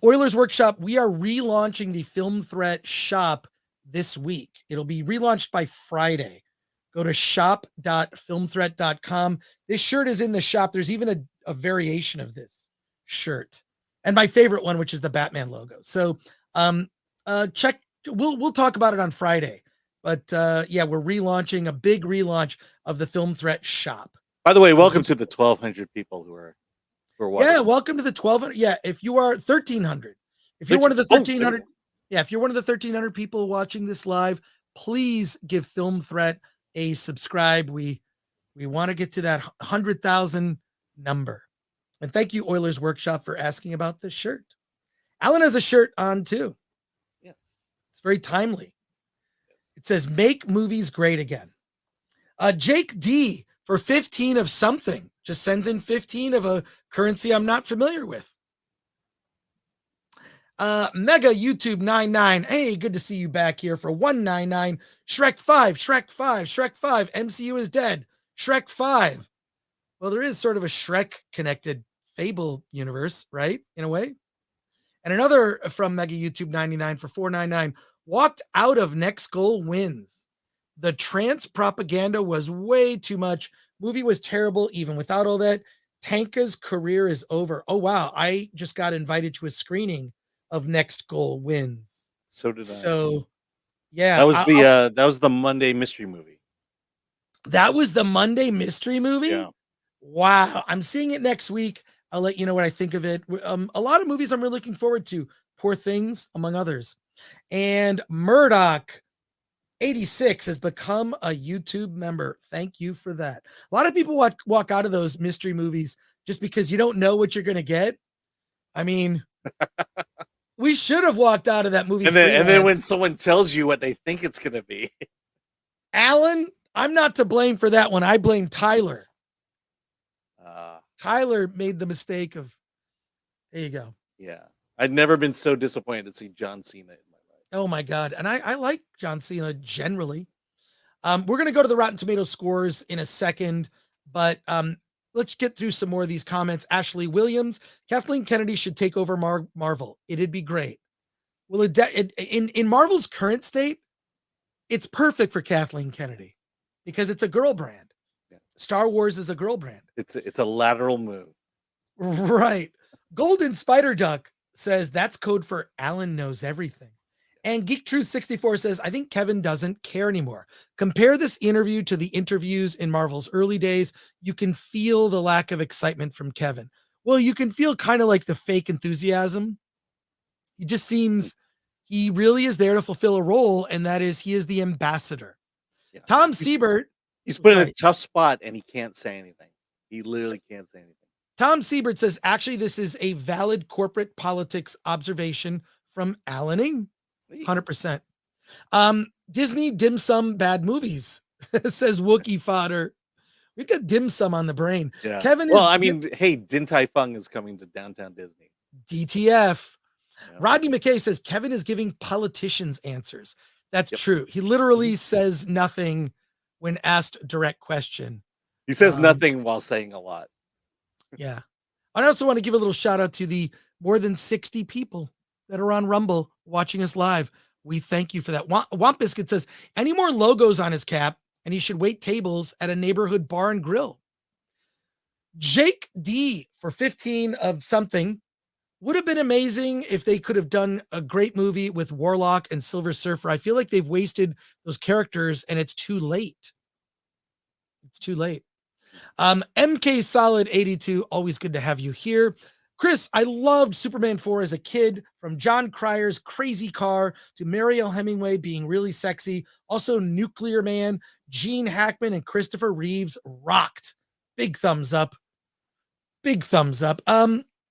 Oilers Workshop, we are relaunching the Film Threat shop this week. It'll be relaunched by Friday. Go to shop.filmthreat.com. This shirt is in the shop. There's even a variation of this shirt. And my favorite one, which is the Batman logo. So check. We'll talk about it on Friday. But we're relaunching, a big relaunch of the Film Threat shop. By the way, welcome to the 1,200 people who are watching. Yeah, welcome to the 1,200. Yeah, if you are 1,300, if you're one of the 1,300, if you're one of the 1,300 people watching this live, please give Film Threat a subscribe. We want to get to that 100,000 number. And thank you, Oilers Workshop, for asking about this shirt. Alan has a shirt on too. Yes, it's very timely. It says, "Make movies great again." Jake D for 15 of something just sends in 15 of a currency I'm not familiar with. Mega YouTube 99. Hey, good to see you back here for 199. Shrek 5, Shrek 5, Shrek 5. MCU is dead. Shrek 5. Well, there is sort of a Shrek connected Fable universe, right? In a way. And another from Mega YouTube 99 for 499. Walked out of Next Goal wins. The trans propaganda was way too much. Movie was terrible even without all that. Tanka's career is over. Oh, wow. I just got invited to a screening of Next Goal Wins. So did I. So, yeah. That was the Monday mystery movie. That was the Monday mystery movie? Yeah. Wow. I'm seeing it next week. I'll let you know what I think of it. A lot of movies I'm really looking forward to. Poor Things, among others. And Murdoch 86 has become a YouTube member. Thank you for that. A lot of people walk out of those mystery movies just because you don't know what you're going to get. I mean, we should have walked out of that movie. And then when someone tells you what they think it's going to be. Alan, I'm not to blame for that one. I blame Tyler. Tyler made the mistake of, there you go. Yeah. I'd never been so disappointed to see John Cena in my life. Oh my God. And I like John Cena generally. We're going to go to the Rotten Tomatoes scores in a second, but let's get through some more of these comments. Ashley Williams, Kathleen Kennedy should take over Marvel. It'd be great. Well, in Marvel's current state, it's perfect for Kathleen Kennedy because it's a girl brand. Yeah. Star Wars is a girl brand. It's a lateral move. Right. Golden Spider Duck says that's code for Alan knows everything. And Geek Truth 64 says, I think Kevin doesn't care anymore. Compare this interview to the interviews in Marvel's early days. You can feel the lack of excitement from Kevin. Well, you can feel kind of like the fake enthusiasm. He just seems he really is there to fulfill a role, and that is he is the ambassador. Yeah. Tom Siebert. He's put in a tough spot, and he can't say anything. He literally can't say anything. Tom Siebert says, actually, this is a valid corporate politics observation from Alan Ng. 100%. Disney dim sum bad movies, says Wookie Fodder. We've got dim sum on the brain. Yeah. Kevin well, I mean, hey, Din Tai Fung is coming to downtown Disney. DTF. Yeah. Rodney McKay says Kevin is giving politicians answers. That's true. He literally says nothing when asked a direct question. He says nothing while saying a lot. Yeah. I also want to give a little shout out to the more than 60 people that are on Rumble watching us live. We thank you for that. Womp Biscuit says any more logos on his cap and he should wait tables at a neighborhood bar and grill. Jake D for 15 of something would have been amazing if they could have done a great movie with Warlock and Silver Surfer. I feel like they've wasted those characters and it's too late. It's too late. MK Solid 82, always good to have you here. Chris, I loved Superman 4 as a kid, from John Cryer's crazy car to Mariel Hemingway being really sexy. Also, Nuclear Man, Gene Hackman, and Christopher Reeves rocked. Big thumbs up. Big thumbs up.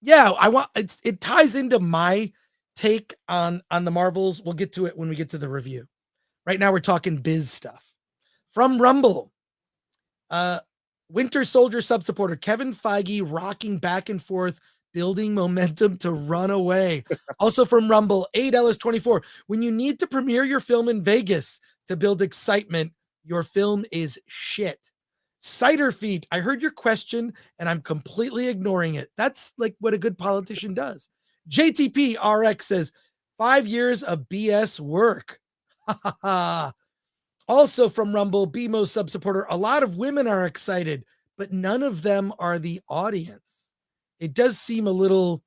Yeah, it ties into my take on the Marvels. We'll get to it when we get to the review. Right now, we're talking biz stuff. From Rumble, Winter Soldier sub-supporter Kevin Feige rocking back and forth, building momentum to run away. Also from Rumble, $8.24. When you need to premiere your film in Vegas to build excitement, your film is shit. Cider Feet, I heard your question and I'm completely ignoring it. That's like what a good politician does. JTP RX says 5 years of BS work. Also from Rumble, BMO sub-supporter, a lot of women are excited, but none of them are the audience. It does seem a little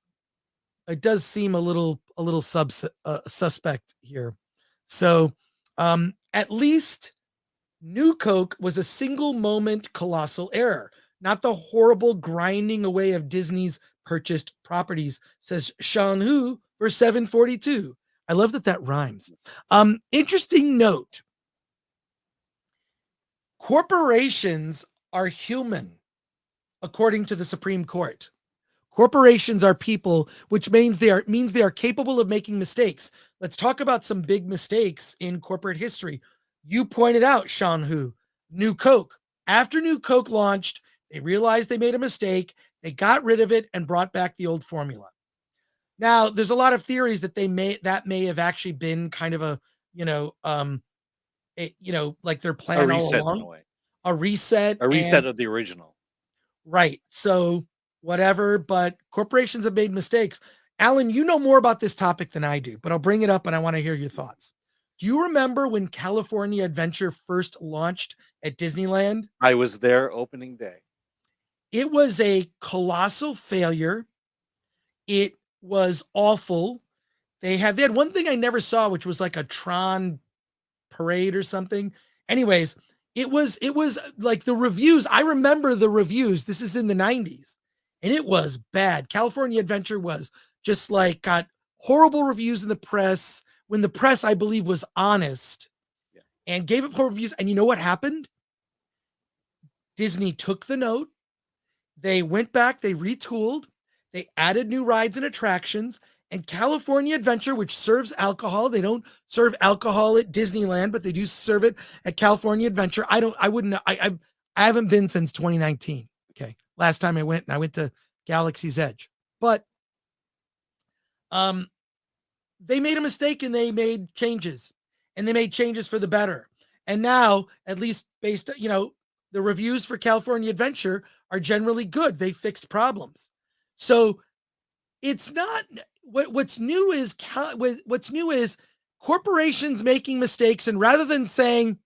suspect here. So at least New Coke was a single moment colossal error, not the horrible grinding away of Disney's purchased properties, says Sean Hu for 742. I love that rhymes. Interesting note. Corporations are human, according to the Supreme Court. Corporations are people, which means they are capable of making mistakes. Let's talk about some big mistakes in corporate history. You pointed out, Sean Hu, New Coke. After New Coke launched, they realized they made a mistake. They got rid of it and brought back the old formula. Now, there's a lot of theories that that may have actually been kind of like their plan all along. A reset of the original. Right. So whatever, but corporations have made mistakes. Alan, you know more about this topic than I do, but I'll bring it up and I want to hear your thoughts. Do you remember when California Adventure first launched at Disneyland? I was there opening day. It was a colossal failure. It was awful. They had one thing I never saw, which was like a Tron parade or something. Anyways, it was like the reviews. I remember the reviews. This is in the 90s, and it was bad. California Adventure was just like got horrible reviews in the press when the press, I believe, was honest and gave it poor reviews. And you know what happened? Disney took the note. They went back, they retooled, they added new rides and attractions, and California Adventure, which serves alcohol. They don't serve alcohol at Disneyland, but they do serve it at California Adventure. I haven't been since 2019. Okay. Last time I went to Galaxy's Edge. But they made a mistake and they made changes. And they made changes for the better. And now, at least based, the reviews for California Adventure are generally good. They fixed problems. So it's not what's new is corporations making mistakes, and rather than saying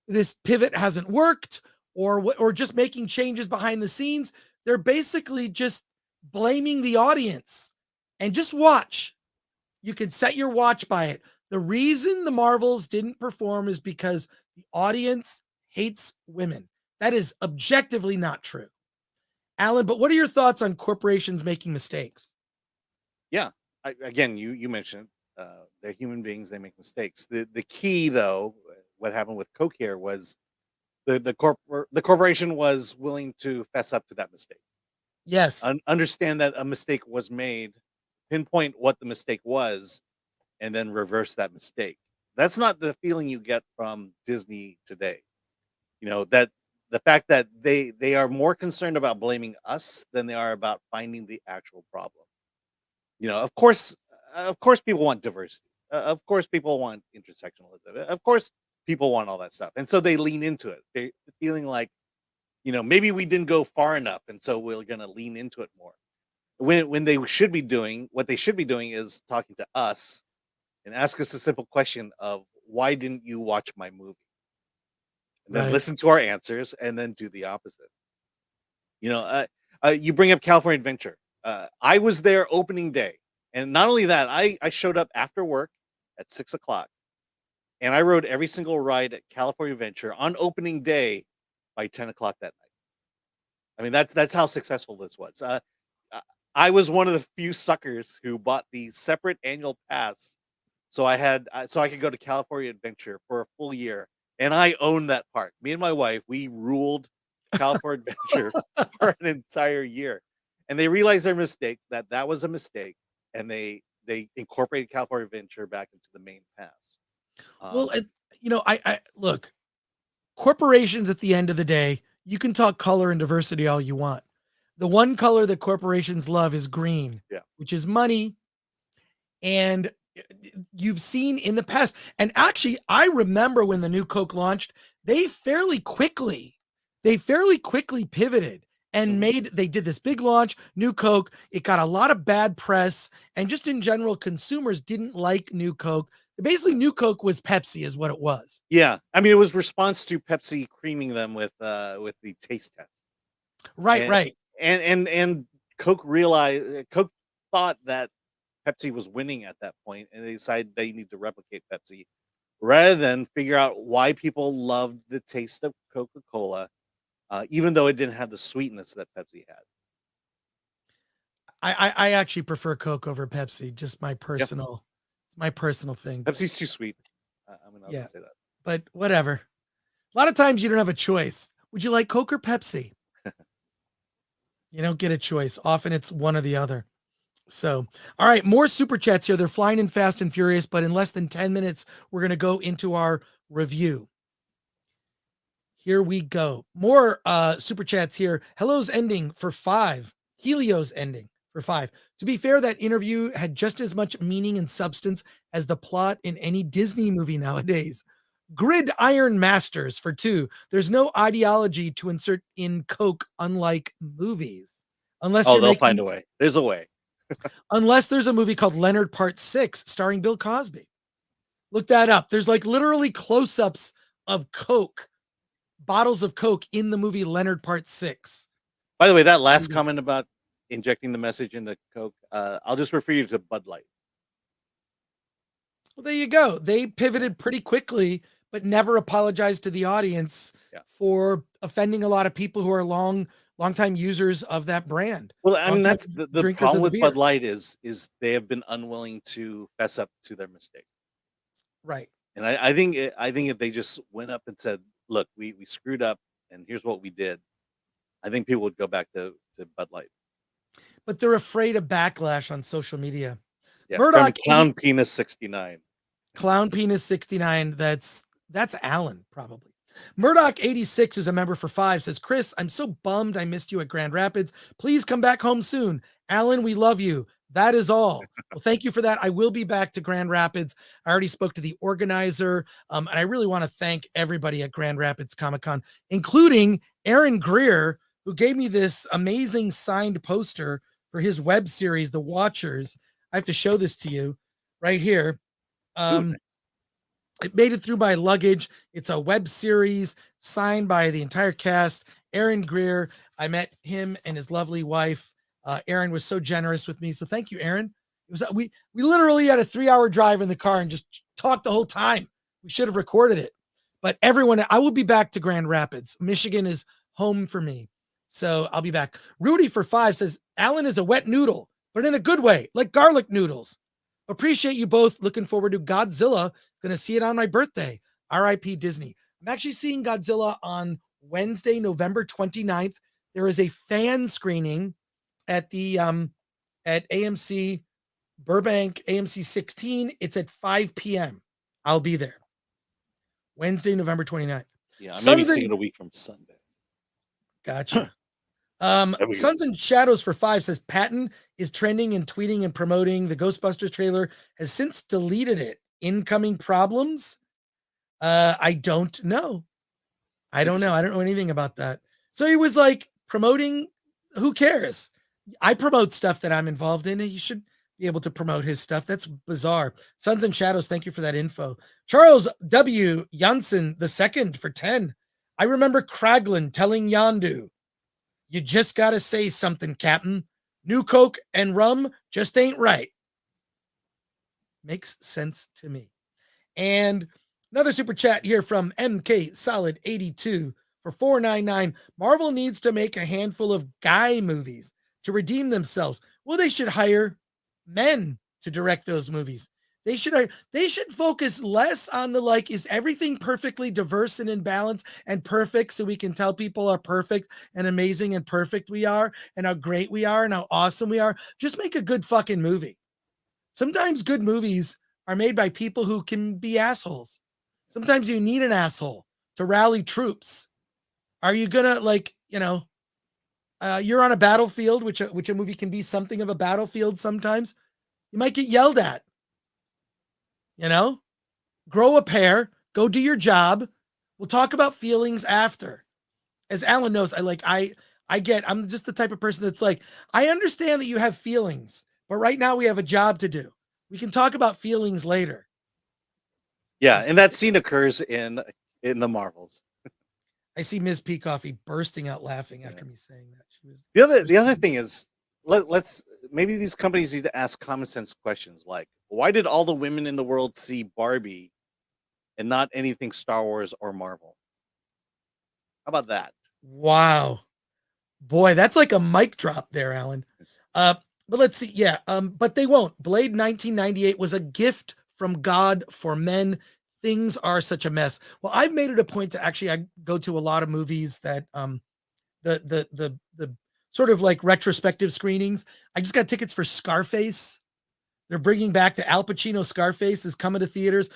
this pivot hasn't worked or just making changes behind the scenes, they're basically just blaming the audience. And just watch. You can set your watch by it. The reason the Marvels didn't perform is because the audience hates women. That is objectively not true. Alan, but what are your thoughts on corporations making mistakes? Yeah. Again, you mentioned they're human beings. They make mistakes. The key, though, what happened with Coke here was the corporation was willing to fess up to that mistake. Yes. Understand that a mistake was made, pinpoint what the mistake was, and then reverse that mistake. That's not the feeling you get from Disney today. That the fact that they are more concerned about blaming us than they are about finding the actual problem. Of course people want diversity. Of course people want intersectionalism. Of course people want all that stuff. And so they lean into it. They're feeling like, maybe we didn't go far enough, and so we're going to lean into it more. When they should be doing, what they should be doing is talking to us and ask us a simple question of, why didn't you watch my movie? And then listen to our answers and then do the opposite. You bring up California Adventure. I was there opening day. And not only that, I showed up after work at 6:00, and I rode every single ride at California Adventure on opening day by 10:00 that night. I mean, that's how successful this was. I was one of the few suckers who bought the separate annual pass, so I could go to California Adventure for a full year, and I owned that park. Me and my wife, we ruled California Adventure for an entire year, and they realized their mistake, that was a mistake, and they incorporated California Adventure back into the main pass. I look, corporations at the end of the day, you can talk color and diversity all you want. The one color that corporations love is green, which is money. And you've seen in the past, and actually, I remember when the new Coke launched, they fairly quickly pivoted and they did this big launch, new Coke. It got a lot of bad press, and just in general, consumers didn't like new Coke. Basically, new Coke was Pepsi, is what it was. Yeah, I mean, it was response to Pepsi creaming them with the taste test. Right. And Coke thought that Pepsi was winning at that point, and they decided they need to replicate Pepsi rather than figure out why people loved the taste of Coca-Cola, even though it didn't have the sweetness that Pepsi had. I actually prefer Coke over Pepsi. Just my personal, It's my personal thing. Pepsi's too sweet. I'm gonna say that. But whatever. A lot of times you don't have a choice. Would you like Coke or Pepsi? You don't get a choice. Often it's one or the other. So, all right, more super chats here. They're flying in fast and furious, but in less than 10 minutes, we're going to go into our review. Here we go. More super chats here. Hello's ending for 5. Helio's ending for 5. To be fair, that interview had just as much meaning and substance as the plot in any Disney movie nowadays. Gridiron Masters for 2. There's no ideology to insert in Coke, unlike movies. Unless they'll find a way. There's a way. Unless there's a movie called Leonard Part 6 starring Bill Cosby. Look that up. There's like literally close-ups of Coke, bottles of Coke in the movie Leonard Part 6. By the way, that last comment about injecting the message into Coke, I'll just refer you to Bud Light. Well, there you go. They pivoted pretty quickly but never apologized to the audience for offending a lot of people who are longtime users of that brand. Well, I mean, that's the problem with beer. Bud Light is they have been unwilling to fess up to their mistake. Right. And I think if they just went up and said, look, we screwed up and here's what we did, I think people would go back to Bud Light. But they're afraid of backlash on social media. Yeah, Murdoch Clown Penis 69. Clown Penis 69. That's Alan, probably. Murdoch 86, who's a member for 5, says, Chris, I'm so bummed I missed you at Grand Rapids. Please come back home soon. Alan, we love you. That is all. Well, thank you for that. I will be back to Grand Rapids. I already spoke to the organizer, and I really want to thank everybody at Grand Rapids Comic-Con, including Aaron Greer, who gave me this amazing signed poster for his web series, The Watchers. I have to show this to you right here. It made it through my luggage. It's a web series signed by the entire cast. Aaron Greer. I met him and his lovely wife. Aaron was so generous with me. So thank you, Aaron. It was we literally had a 3-hour drive in the car and just talked the whole time. We should have recorded it. But everyone, I will be back to Grand Rapids. Michigan is home for me. So I'll be back. Rudy for 5 says, Alan is a wet noodle, but in a good way, like garlic noodles. Appreciate you both. Looking forward to Godzilla. Going to see it on my birthday. RIP Disney. I'm actually seeing Godzilla on Wednesday, November 29th. There is a fan screening at the at AMC Burbank, AMC 16. It's at 5 p.m. I'll be there. Wednesday, November 29th. Yeah, I'm maybe seeing it a week from Sunday. Gotcha. Suns and Shadows for 5 says Patton is trending and tweeting and promoting the Ghostbusters trailer, has since deleted it. Incoming problems? I don't know. I don't know anything about that. So he was like promoting. Who cares? I promote stuff that I'm involved in, and he should be able to promote his stuff. That's bizarre. Suns and Shadows, thank you for that info. Charles W. Janssen II for 10. I remember Kraglin telling Yondu, you just got to say something, Captain. New Coke and rum just ain't right. Makes sense to me. And another super chat here from MK Solid 82 for $4.99. Marvel needs to make a handful of guy movies to redeem themselves. Well, they should hire men to direct those movies. They should focus less on the like, is everything perfectly diverse and in balance and perfect so we can tell people how perfect and amazing and perfect we are and how great we are and how awesome we are. Just make a good fucking movie. Sometimes good movies are made by people who can be assholes. Sometimes you need an asshole to rally troops. Are you gonna you're on a battlefield, which a movie can be something of a battlefield sometimes. You might get yelled at. Grow a pair, go do your job. We'll talk about feelings after. As Alan knows, I'm just the type of person that's like, I understand that you have feelings, but right now we have a job to do. We can talk about feelings later. Yeah, and that scene occurs in the Marvels. I see Ms. Peacoffy bursting out laughing after me saying that. She was the other thing is, let's maybe these companies need to ask common sense questions like, why did all the women in the world see Barbie and not anything Star Wars or Marvel? How about that? Wow. Boy, that's like a mic drop there, Alan. But let's see. Yeah, but they won't. Blade 1998 was a gift from God for men. Things are such a mess. Well, I've made it a point to I go to a lot of movies that the sort of like retrospective screenings. I just got tickets for Scarface. They're bringing back the Al Pacino Scarface is coming to theaters.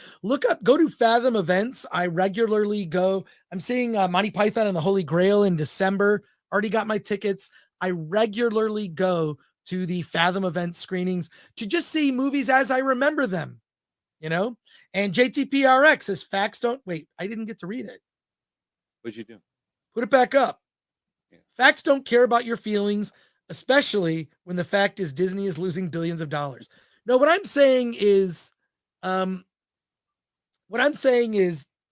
Go to Fathom Events. I regularly go. I'm seeing Monty Python and the Holy Grail in December. Already got my tickets. I regularly go to the Fathom Event screenings to just see movies as I remember them, And JTPRX says facts don't wait. I didn't get to read it. What'd you do? Put it back up. Yeah. Facts don't care about your feelings, especially when the fact is Disney is losing billions of dollars. No, what I'm saying is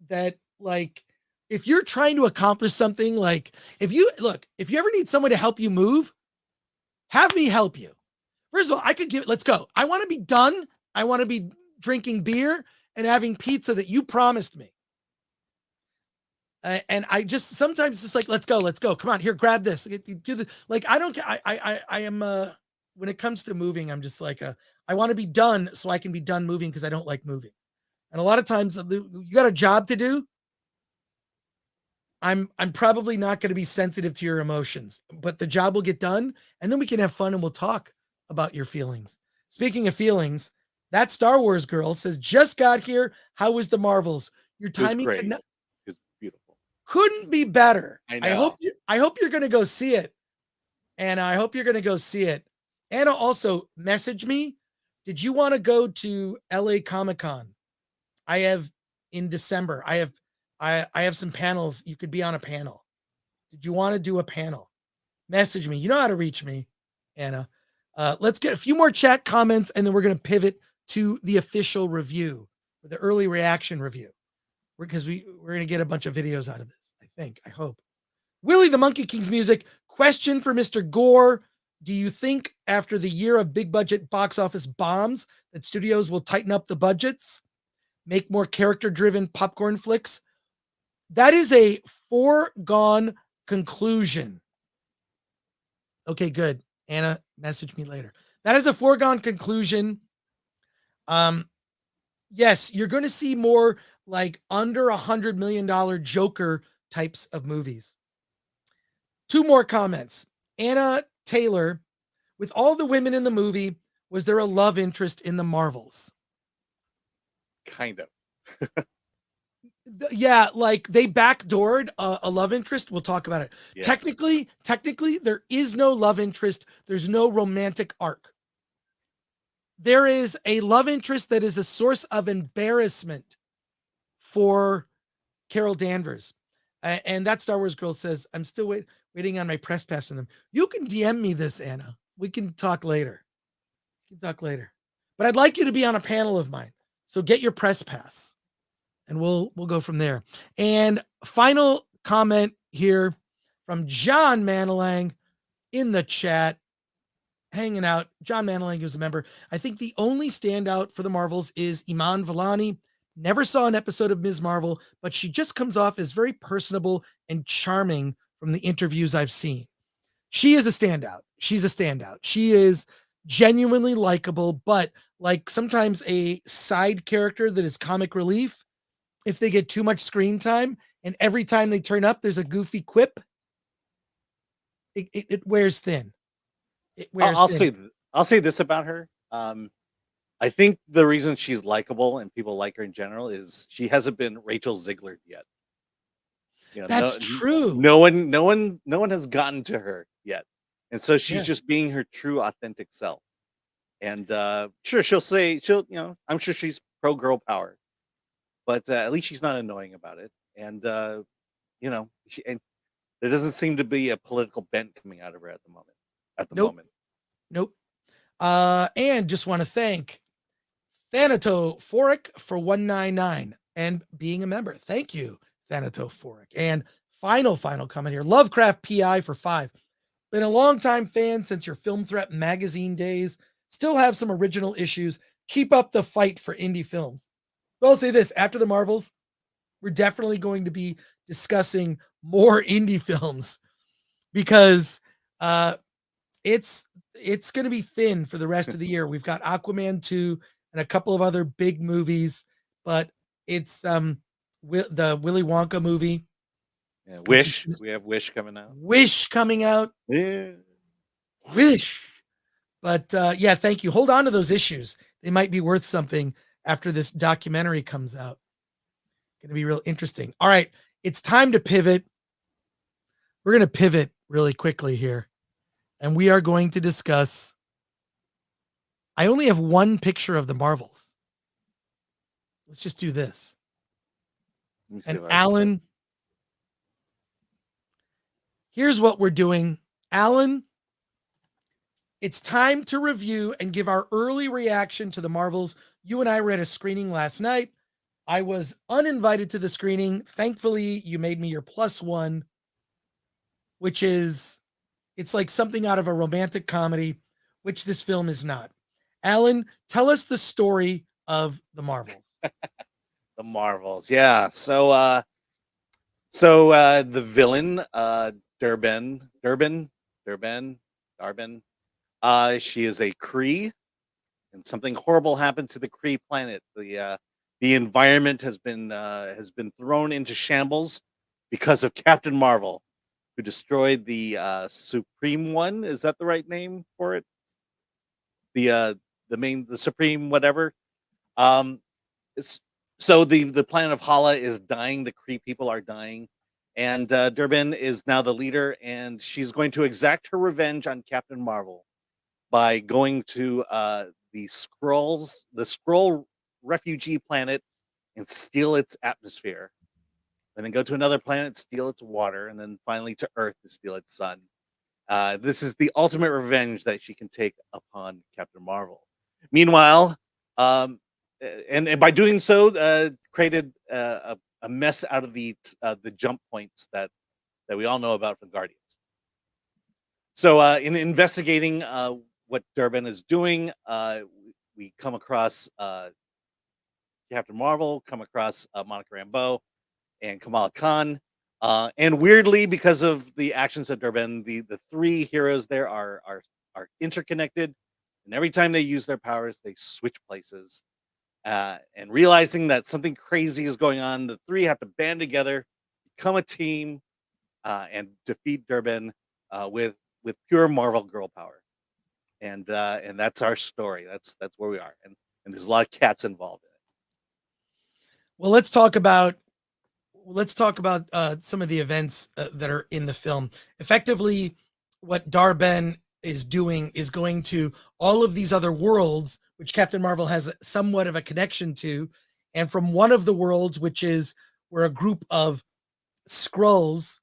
that like, if you're trying to accomplish something, like if you ever need someone to help you move, have me help you. First of all, let's go. I want to be done. I want to be drinking beer and having pizza that you promised me. And I just sometimes just like, let's go. Come on, here, grab this. Do the like. I don't. I am. When it comes to moving, I'm just like I want to be done so I can be done moving because I don't like moving. And a lot of times you got a job to do. I'm probably not going to be sensitive to your emotions, but the job will get done, and then we can have fun and we'll talk about your feelings. Speaking of feelings, that Star Wars girl says, just got here. How was the Marvels? Your timing It was beautiful. Couldn't be better. I know. I hope you're going to go see it. And I hope you're going to go see it. Anna also messaged me. Did you want to go to LA Comic-Con? I have in December. I have some panels. You could be on a panel. Did you want to do a panel? Message me. You know how to reach me, Anna. Let's get a few more chat comments, and then we're going to pivot to the official review, the early reaction review, because we're going to get a bunch of videos out of this. I hope. Willie the Monkey King's music. Question for Mr. Gore. Do you think after the year of big budget box office bombs that studios will tighten up the budgets, make more character driven popcorn flicks? That is a foregone conclusion. Okay, good. Anna, message me later. That is a foregone conclusion. Yes, you're going to see more like under $100 million Joker types of movies. Two more comments. Anna Taylor, with all the women in the movie, was there a love interest in the Marvels? Kind of. Yeah, like they backdoored a love interest. We'll talk about it. Yeah. Technically, there is no love interest. There's no romantic arc. There is a love interest that is a source of embarrassment for Carol Danvers. And that Star Wars girl says, I'm still waiting on my press pass from them. You can DM me this, Anna. We can talk later. But I'd like you to be on a panel of mine. So get your press pass. And we'll go from there. And final comment here from John Manilang in the chat, hanging out. John Manilang, who's a member. I think the only standout for the Marvels is Iman Vellani. Never saw an episode of Ms. Marvel, but she just comes off as very personable and charming from the interviews I've seen. She is a standout. She's a standout. She is genuinely likable, but like sometimes a side character that is comic relief, if they get too much screen time and every time they turn up, there's a goofy quip, it wears thin. I'll say this about her. I think the reason she's likable and people like her in general is she hasn't been Rachel Ziegler yet. You know, that's true. No one has gotten to her yet, and so she's just being her true, authentic self. And sure, I'm sure she's pro girl power, but at least she's not annoying about it. And there doesn't seem to be a political bent coming out of her at the moment. Nope. And just want to thank Thanato4ic for 199 and being a member. Thank you, Thanato4ic. And final comment here. Lovecraft PI for 5. Been a long time fan since your Film Threat magazine days. Still have some original issues. Keep up the fight for indie films. But I'll say this, after the Marvels, we're definitely going to be discussing more indie films because it's going to be thin for the rest of the year. We've got Aquaman 2 and a couple of other big movies, but it's the Willy Wonka movie. Yeah, Wish. We have Wish coming out. Yeah. Wish. But thank you. Hold on to those issues. They might be worth something after this documentary comes out. Going to be real interesting. All right. It's time to pivot. We're going to pivot really quickly here. And we are going to discuss. I only have one picture of the Marvels. Let's just do this. And Alan, here's what we're doing. Alan, it's time to review and give our early reaction to the Marvels. You and I were at a screening last night. I was uninvited to the screening. Thankfully, you made me your +1, which is, it's like something out of a romantic comedy, which this film is not. Alan, tell us the story of the Marvels. The Marvels. Yeah. So So the villain, Durban, she is a Kree, and something horrible happened to the Kree planet. The environment has been thrown into shambles because of Captain Marvel, who destroyed the Supreme One. Is that the right name for it? The Supreme whatever. So the planet of Hala is dying. The Kree people are dying, and Durban is now the leader, and she's going to exact her revenge on Captain Marvel by going to the Skrull refugee planet and steal its atmosphere, and then go to another planet, steal its water, and then finally to Earth to steal its sun. This is the ultimate revenge that she can take upon Captain Marvel. Meanwhile, and by doing so, created a mess out of the jump points that we all know about from Guardians. So in investigating what Durban is doing, we come across Captain Marvel, come across Monica Rambeau and Kamala Khan. And weirdly, because of the actions of Durban, the three heroes there are interconnected. And every time they use their powers, they switch places. And realizing that something crazy is going on, the three have to band together, become a team, and defeat Durban with pure Marvel girl power. And that's our story. That's where we are. And there's a lot of cats involved in it. Well, let's talk about some of the events that are in the film. Effectively, what Darben is doing is going to all of these other worlds, which Captain Marvel has somewhat of a connection to. And from one of the worlds, which is where a group of Skrulls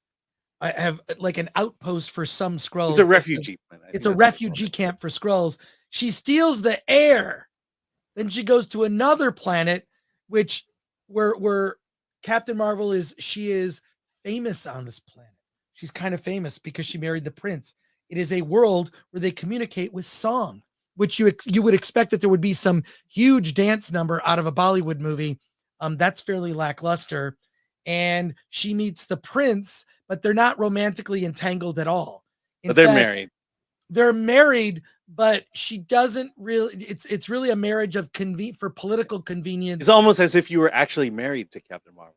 have like an outpost for some Skrulls. It's a refugee planet. It's a refugee camp for Skrulls. She steals the air. Then she goes to another planet, which where Captain Marvel is famous on this planet. She's kind of famous because she married the prince. It is a world where they communicate with song, which you would expect that there would be some huge dance number out of a Bollywood movie. That's fairly lackluster. And she meets the prince, but they're not romantically entangled at all. But they're married. They're married, but she doesn't really. It's really a marriage of for political convenience. It's almost as if you were actually married to Captain Marvel.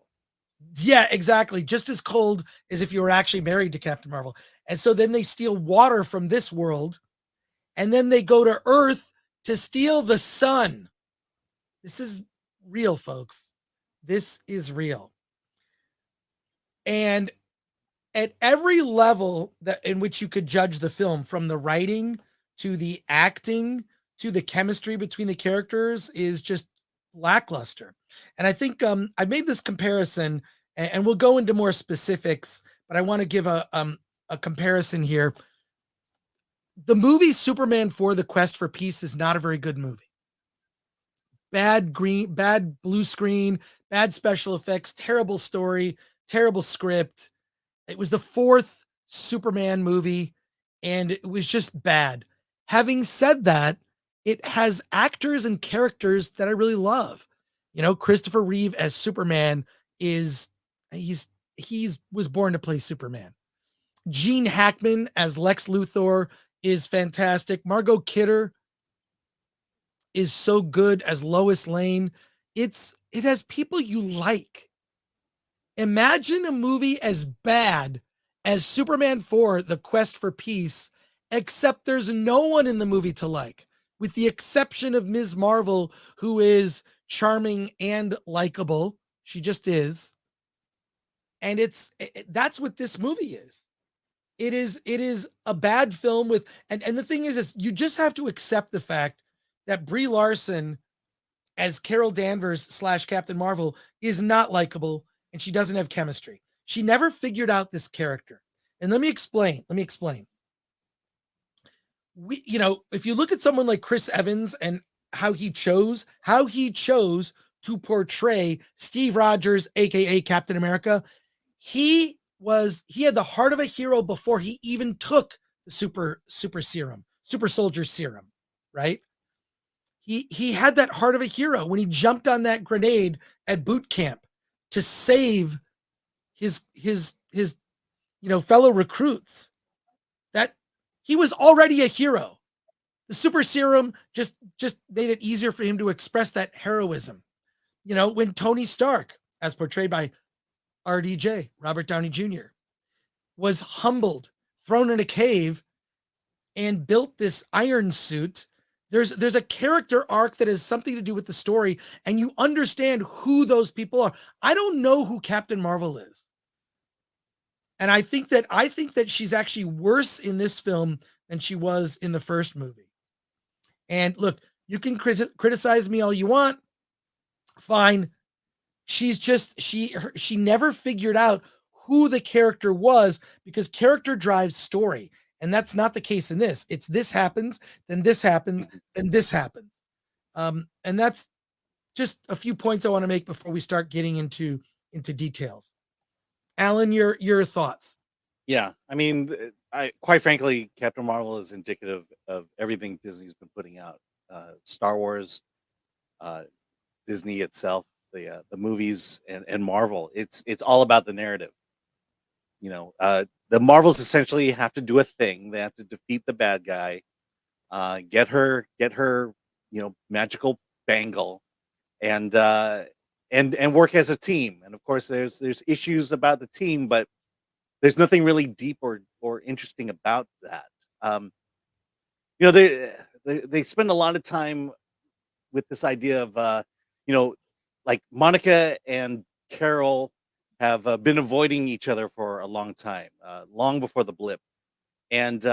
Yeah, exactly. Just as cold as if you were actually married to Captain Marvel. And so then they steal water from this world, and then they go to Earth to steal the sun. This is real, folks. This is real. And at every level in which you could judge the film, from the writing to the acting to the chemistry between the characters, is just lackluster. And I think I made this comparison, and we'll go into more specifics, but I want to give a comparison here. The movie Superman 4: The Quest for Peace is not a very good movie. Bad blue screen, bad special effects, terrible story, terrible script. It was the fourth Superman movie, and it was just bad. Having said that, it has actors and characters that I really love. You know, Christopher Reeve as Superman was born to play Superman. Gene Hackman as Lex Luthor is fantastic. Margot Kidder is so good as Lois Lane. It has people you like. Imagine a movie as bad as Superman 4: The Quest for Peace, except there's no one in the movie to like, with the exception of Ms. Marvel, who is charming and likable. She just is. And that's what this movie is. It is a bad film with, and the thing is you just have to accept the fact that Brie Larson as Carol Danvers / Captain Marvel is not likable, and she doesn't have chemistry. She never figured out this character. And let me explain. If you look at someone like Chris Evans and how he chose to portray Steve Rogers, aka Captain America, he had the heart of a hero before he even took the super soldier serum, right? He had that heart of a hero when he jumped on that grenade at boot camp to save his fellow recruits that he was already a hero. The super serum just made it easier for him to express that heroism. When Tony Stark, as portrayed by RDJ, Robert Downey Jr., was humbled, thrown in a cave, and built this iron suit, there's a character arc that has something to do with the story, and you understand who those people are. I don't know who Captain Marvel is. And I think that she's actually worse in this film than she was in the first movie. And look, you can criticize me all you want. Fine. She's just, she never figured out who the character was, because character drives story. And that's not the case in this. It's this happens, then this happens, then this happens. And that's just a few points I want to make before we start getting into details. Alan, your thoughts? Yeah, I mean, quite frankly, Captain Marvel is indicative of everything Disney's been putting out. Star Wars, Disney itself, the movies, and Marvel. It's all about the narrative. The Marvels essentially have to do a thing. They have to defeat the bad guy, get her, magical bangle, and work as a team. And of course, there's issues about the team, but there's nothing really deep or interesting about that. They spend a lot of time with this idea of like Monica and Carol have been avoiding each other for a long time, long before the blip, and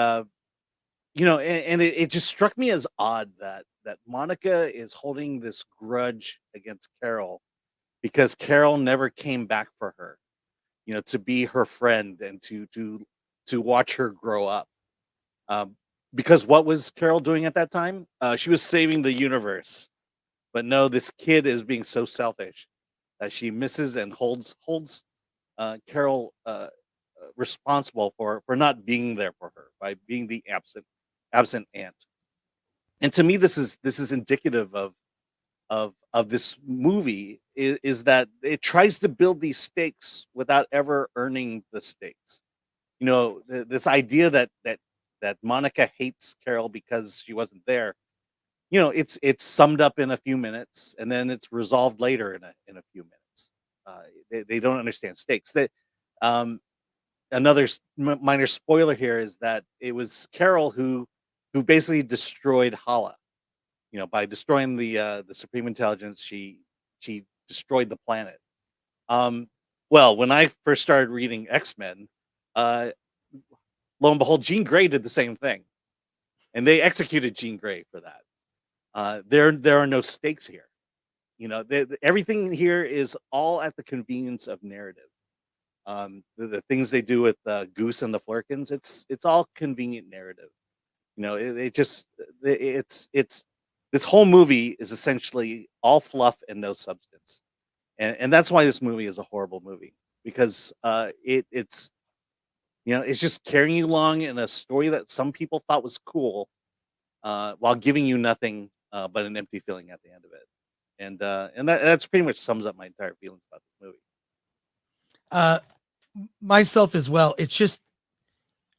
it just struck me as odd that Monica is holding this grudge against Carol because Carol never came back for her, to be her friend and to watch her grow up. Because what was Carol doing at that time? She was saving the universe. But no, this kid is being so selfish that she misses and holds Carol responsible for not being there for her by being the absent aunt. And to me, this is indicative of this movie is that it tries to build these stakes without ever earning the stakes. This idea that Monica hates Carol because she wasn't there. It's summed up in a few minutes, and then it's resolved later in a few minutes. They don't understand stakes. Another minor spoiler here is that it was Carol who basically destroyed Hala. By destroying the Supreme Intelligence, she destroyed the planet. Well, when I first started reading X-Men, lo and behold, Jean Grey did the same thing, and they executed Jean Grey for that. There are no stakes here. Everything here is all at the convenience of narrative. The things they do with Goose and the Flurkins, it's all convenient narrative. It's this whole movie is essentially all fluff and no substance, and that's why this movie is a horrible movie, because it's just carrying you along in a story that some people thought was cool, while giving you nothing but an empty feeling at the end of it. And that's pretty much sums up my entire feelings about this movie. Myself as well. It's just,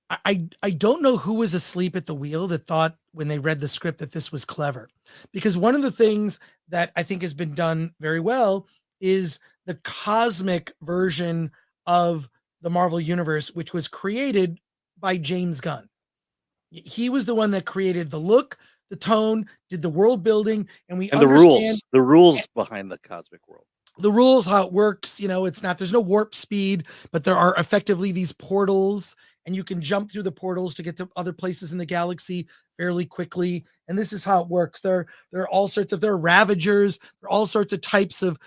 I don't know who was asleep at the wheel that thought when they read the script that this was clever, because one of the things that I think has been done very well is the cosmic version of the Marvel Universe, which was created by James Gunn. He was the one that created the look, the tone, did the world building, and the rules behind the cosmic world. The rules, how it works, there's no warp speed, but there are effectively these portals, and you can jump through the portals to get to other places in the galaxy fairly quickly. And this is how it works. There are all sorts of, there are Ravagers, there are all sorts of types of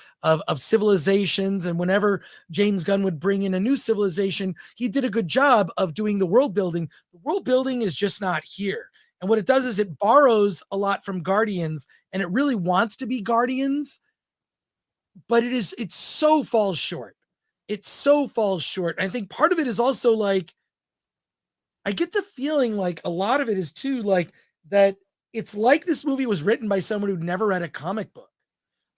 civilizations. And whenever James Gunn would bring in a new civilization, he did a good job of doing the world building. The world building is just not here. And what it does is it borrows a lot from Guardians, and it really wants to be Guardians, but it so falls short. It so falls short. I think part of it is also like, I get the feeling like a lot of it is too, like that it's like this movie was written by someone who'd never read a comic book.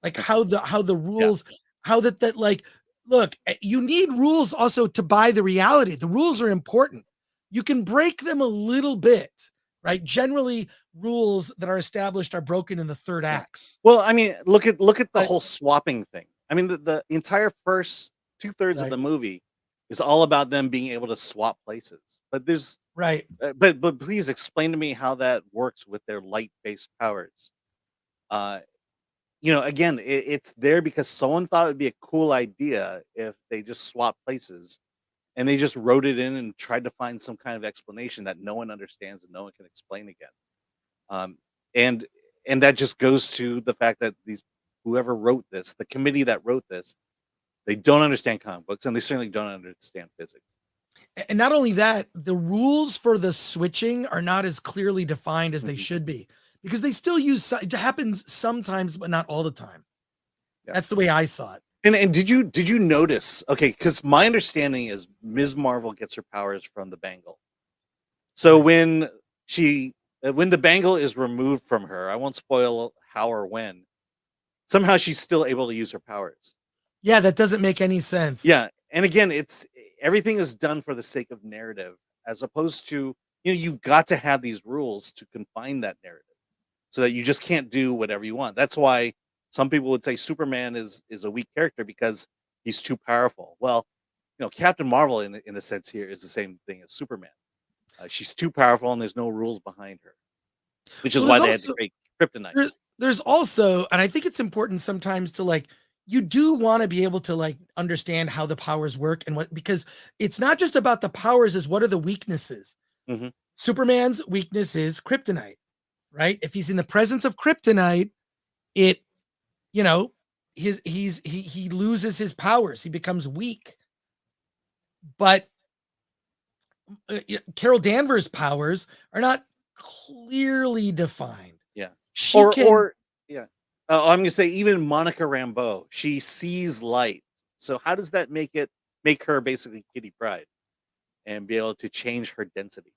Like how the rules, how that like look, you need rules also to buy the reality. The rules are important. You can break them a little bit, right? Generally, rules that are established are broken in the third acts. Well, I mean, look at the But- whole swapping thing. I mean, the entire first 2/3 of the movie is all about them being able to swap places. But there's Right. but please explain to me how that works with their light-based powers. Again, it's there because someone thought it'd be a cool idea if they just swapped places, and they just wrote it in and tried to find some kind of explanation that no one understands and no one can explain again. And that just goes to the fact that whoever wrote this, the committee that wrote this, they don't understand comic books, and they certainly don't understand physics. And not only that, the rules for the switching are not as clearly defined as they Mhm. should be, because they still use it happens sometimes, but not all the time. Yeah. That's the way I saw it. And did you notice? Okay, because my understanding is Ms. Marvel gets her powers from the bangle. So when the bangle is removed from her, I won't spoil how or when. Somehow she's still able to use her powers. Yeah, that doesn't make any sense. Yeah, and again, everything is done for the sake of narrative, as opposed to you've got to have these rules to confine that narrative, so that you just can't do whatever you want. That's why some people would say Superman is a weak character because he's too powerful. Well, Captain Marvel in a sense here is the same thing as Superman. She's too powerful and there's no rules behind her, which is why they had to create kryptonite. There's also, and I think it's important sometimes to you do want to be able to understand how the powers work and because it's not just about the powers, is what are the weaknesses. Mhm. Superman's weakness is kryptonite, right? If he's in the presence of kryptonite, he loses his powers. He becomes weak. But Carol Danvers' powers are not clearly defined. Yeah. She I'm going to say even Monica Rambeau, she sees light. So how does that make her basically Kitty Pryde and be able to change her density?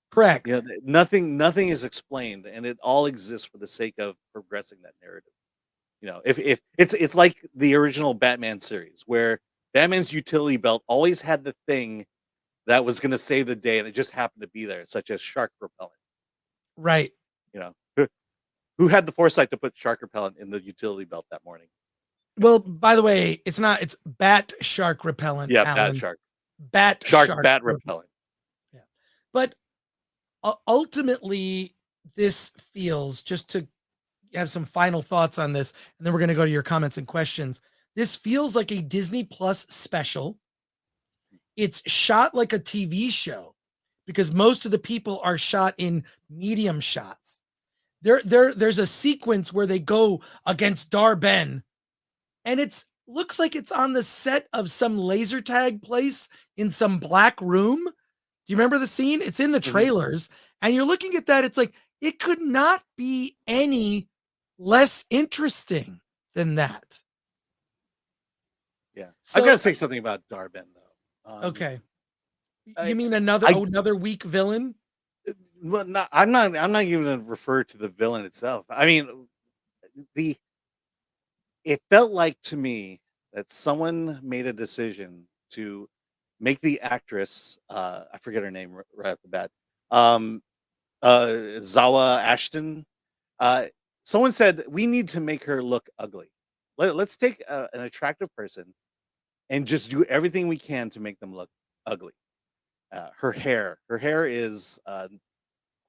Correct. Nothing is explained, and it all exists for the sake of progressing that narrative. If it's like the original Batman series, where Batman's utility belt always had the thing that was going to save the day, and it just happened to be there, such as shark repellent. Right. Who had the foresight to put shark repellent in the utility belt that morning? Well, by the way, it's bat shark repellent. Yeah, Alan. bat repellent. Yeah. But ultimately, this feels, just to have some final thoughts on this, and then we're going to go to your comments and questions. This feels like a Disney Plus special. It's shot like a TV show because most of the people are shot in medium shots. There's a sequence where they go against Dar-Ben, and looks like it's on the set of some laser tag place in some black room. Do you remember the scene? It's in the trailers, and you're looking at that. It's like, it could not be any less interesting than that. Yeah. So, I've got to say something about Dar-Ben though. Okay. You mean another weak villain? Well, I'm not even going to refer to the villain itself. I mean, it felt like to me that someone made a decision to make the actress, I forget her name right off the bat, Zawa Ashton. Someone said, we need to make her look ugly. Let's take an attractive person and just do everything we can to make them look ugly. Her hair is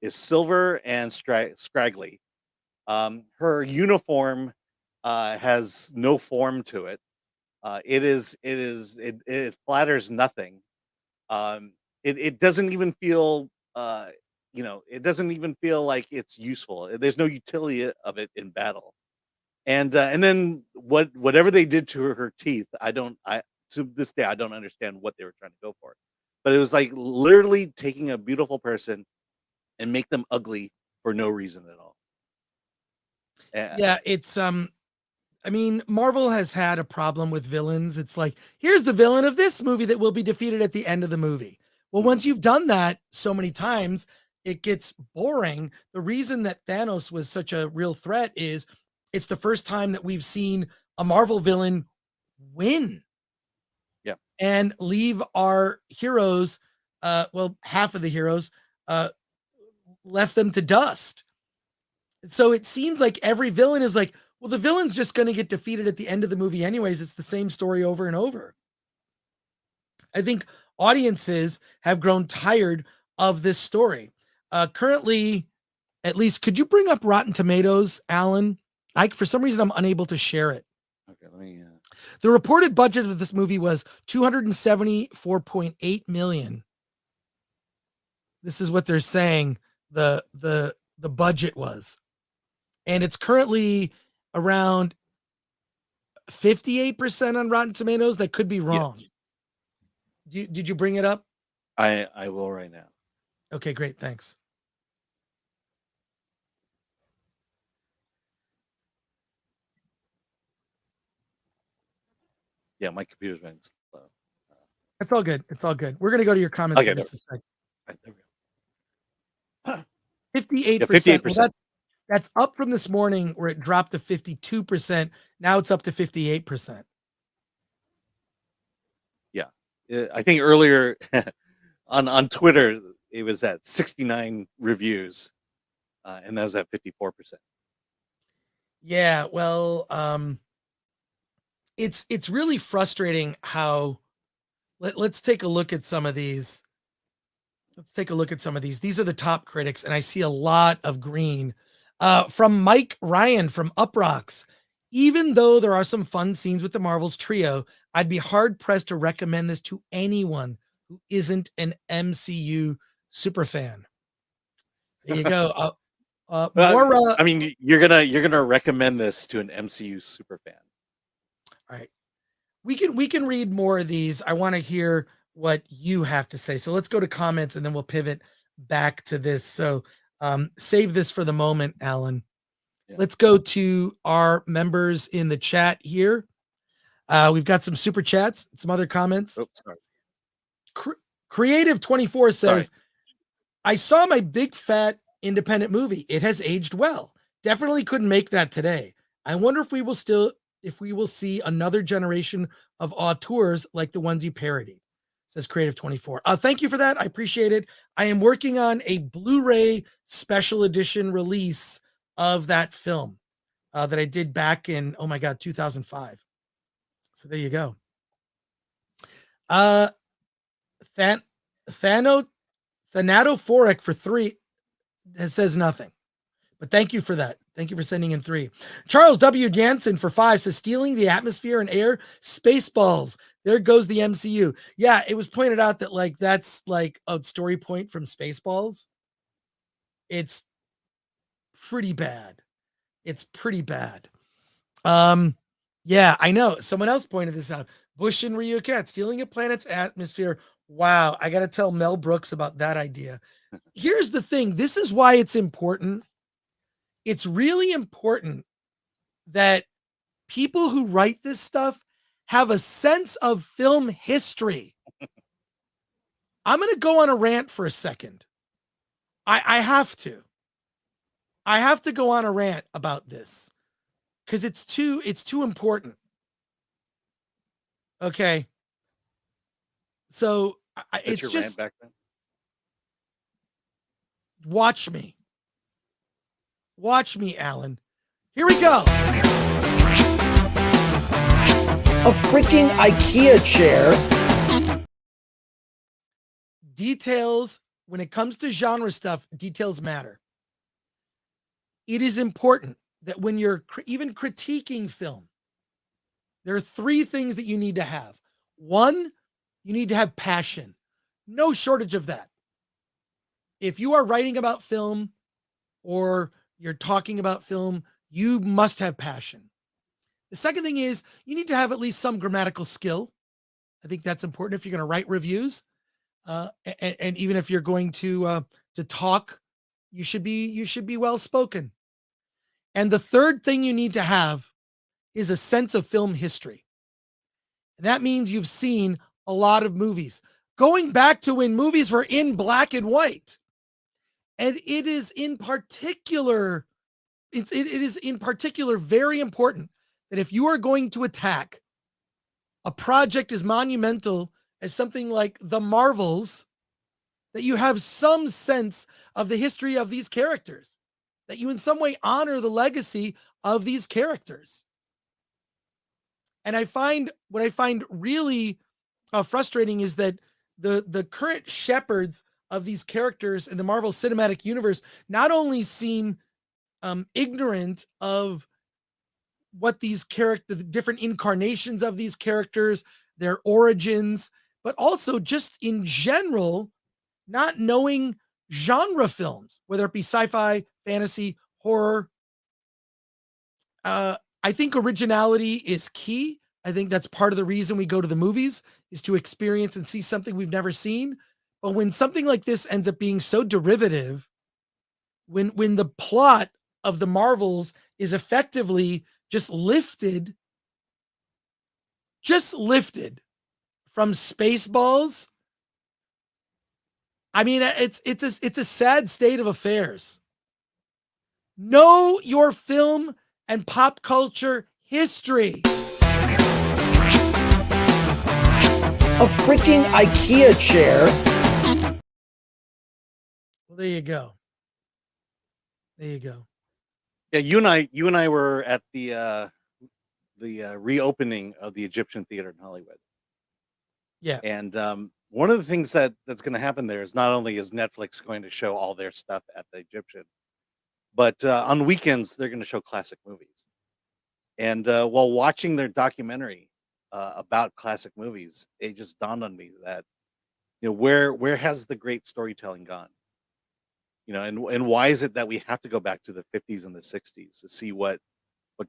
silver and scraggly. Her uniform has no form to it. It flatters nothing. It doesn't even feel it doesn't even feel like it's useful. There's no utility of it in battle. And then whatever they did to her teeth, to this day I don't understand what they were trying to go for. But it was like literally taking a beautiful person and make them ugly for no reason at all. Yeah, it's I mean, Marvel has had a problem with villains. It's like, here's the villain of this movie that will be defeated at the end of the movie. Well, once you've done that so many times, it gets boring. The reason that Thanos was such a real threat is it's the first time that we've seen a Marvel villain win. Yeah. And leave our heroes, well, half of the heroes, left them to dust. So it seems like every villain is like, well, the villain's just going to get defeated at the end of the movie anyways. It's the same story over and over. I think audiences have grown tired of this story. Currently, at least, could you bring up Rotten Tomatoes, Alan? For some reason, I'm unable to share it. Okay, let me. The reported budget of this movie was $274.8 million. This is what they're saying the budget was, and it's currently around 58% on Rotten Tomatoes. That could be wrong. Yes. Did you bring it up? I will right now. Okay, great, thanks. Yeah, my computer's running slow. It's all good. It's all good. We're gonna go to your comments Okay, in just a second. Right, there we go. 58%. 58%. Well, that's up from this morning where it dropped to 52%. Now it's up to 58%. Yeah, I think earlier on Twitter it was at 69 reviews, and that was at 54%. Yeah, well, it's really frustrating how. Let's take a look at some of these. These are the top critics, and I see a lot of green. From Mike Ryan from Uprocks. Even though there are some fun scenes with the Marvels trio, I'd be hard pressed to recommend this to anyone who isn't an MCU superfan. There you go. I mean, you're gonna recommend this to an MCU superfan. All right. We can read more of these. I want to hear what you have to say. So let's go to comments and then we'll pivot back to this. So save this for the moment, Alan. Yeah. Let's go to our members in the chat here. We've got some super chats, some other comments. Oops, sorry. Creative 24 says, I saw my big fat independent movie. It has aged well. Definitely couldn't make that today. I wonder if we will see another generation of auteurs like the ones you parodied, says Creative 24. Thank you for that. I appreciate it. I am working on a Blu-ray special edition release of that film that I did back in, 2005. So there you go. Thanatophoric for 3 says nothing. But thank you for that. Thank you for sending in 3. Charles W. Jansen for 5 says, stealing the atmosphere and air, Spaceballs. There goes the MCU. Yeah, it was pointed out that that's like a story point from Spaceballs. It's pretty bad. Yeah, I know. Someone else pointed this out. Bush and Ryu Cat stealing a planet's atmosphere. Wow, I got to tell Mel Brooks about that idea. Here's the thing. This is why it's important. It's really important that people who write this stuff have a sense of film history. I'm going to go on a rant for a second. I have to. I have to go on a rant about this because it's too important. Okay. So it's your just rant back then? Watch me, Alan. Here we go. A freaking IKEA chair. Details, when it comes to genre stuff, details matter. It is important that when you're even critiquing film, there are 3 things that you need to have. 1, you need to have passion. No shortage of that. If you are writing about film or you're talking about film, you must have passion. The second thing is you need to have at least some grammatical skill. I think that's important if you're going to write reviews. And even if you're going to talk, you should be well spoken. And the third thing you need to have is a sense of film history. And that means you've seen a lot of movies, going back to when movies were in black and white. And it is in particular very important that if you are going to attack a project as monumental as something like the Marvels, that you have some sense of the history of these characters, that you in some way honor the legacy of these characters. And what I find really frustrating is that the current shepherds of these characters in the Marvel Cinematic Universe not only seem ignorant of what these characters, the different incarnations of these characters, their origins, but also just in general, not knowing genre films, whether it be sci-fi, fantasy, horror. I think originality is key. I think that's part of the reason we go to the movies, is to experience and see something we've never seen. But when something like this ends up being so derivative, when the plot of the Marvels is effectively just lifted from Spaceballs, I mean, it's a sad state of affairs. Know your film and pop culture history. A freaking IKEA chair. Well, there you go. There you go. Yeah, you and I were at the reopening of the Egyptian Theater in Hollywood. Yeah. And one of the things that's going to happen there is not only is Netflix going to show all their stuff at the Egyptian, but on weekends they're going to show classic movies. And while watching their documentary about classic movies, it just dawned on me that, you know, where has the great storytelling gone? You know, and why is it that we have to go back to the 50s and the 60s to see what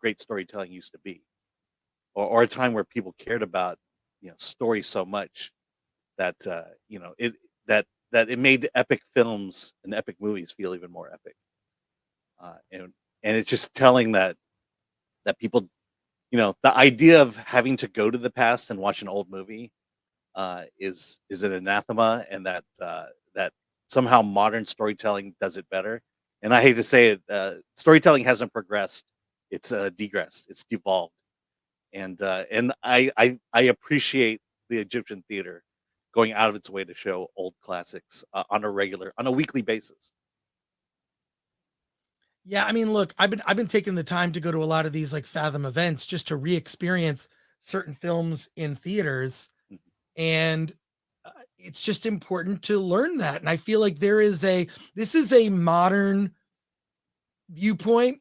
great storytelling used to be, or a time where people cared about, you know, story so much that you know, that it made epic films and epic movies feel even more epic. And it's just telling that people, you know, the idea of having to go to the past and watch an old movie is an anathema, and that somehow modern storytelling does it better. And I hate to say it, storytelling hasn't progressed; it's degressed, it's devolved. And I appreciate the Egyptian theater going out of its way to show old classics on a weekly basis. Yeah, I mean, look, I've been taking the time to go to a lot of these like Fathom events just to re-experience certain films in theaters, and it's just important to learn that. And I feel like this is a modern viewpoint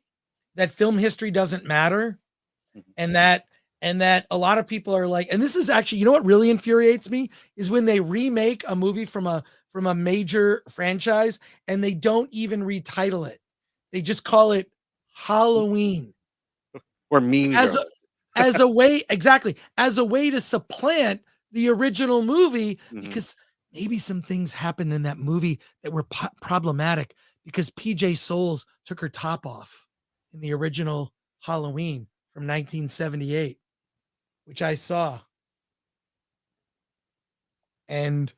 that film history doesn't matter, and that a lot of people are like, and this is actually, you know what really infuriates me is when they remake a movie from a major franchise and they don't even retitle it. They just call it Halloween. Or Mean Girls. As a way to supplant the original movie, because maybe some things happened in that movie that were problematic, because PJ Souls took her top off in the original Halloween from 1978, which I saw. And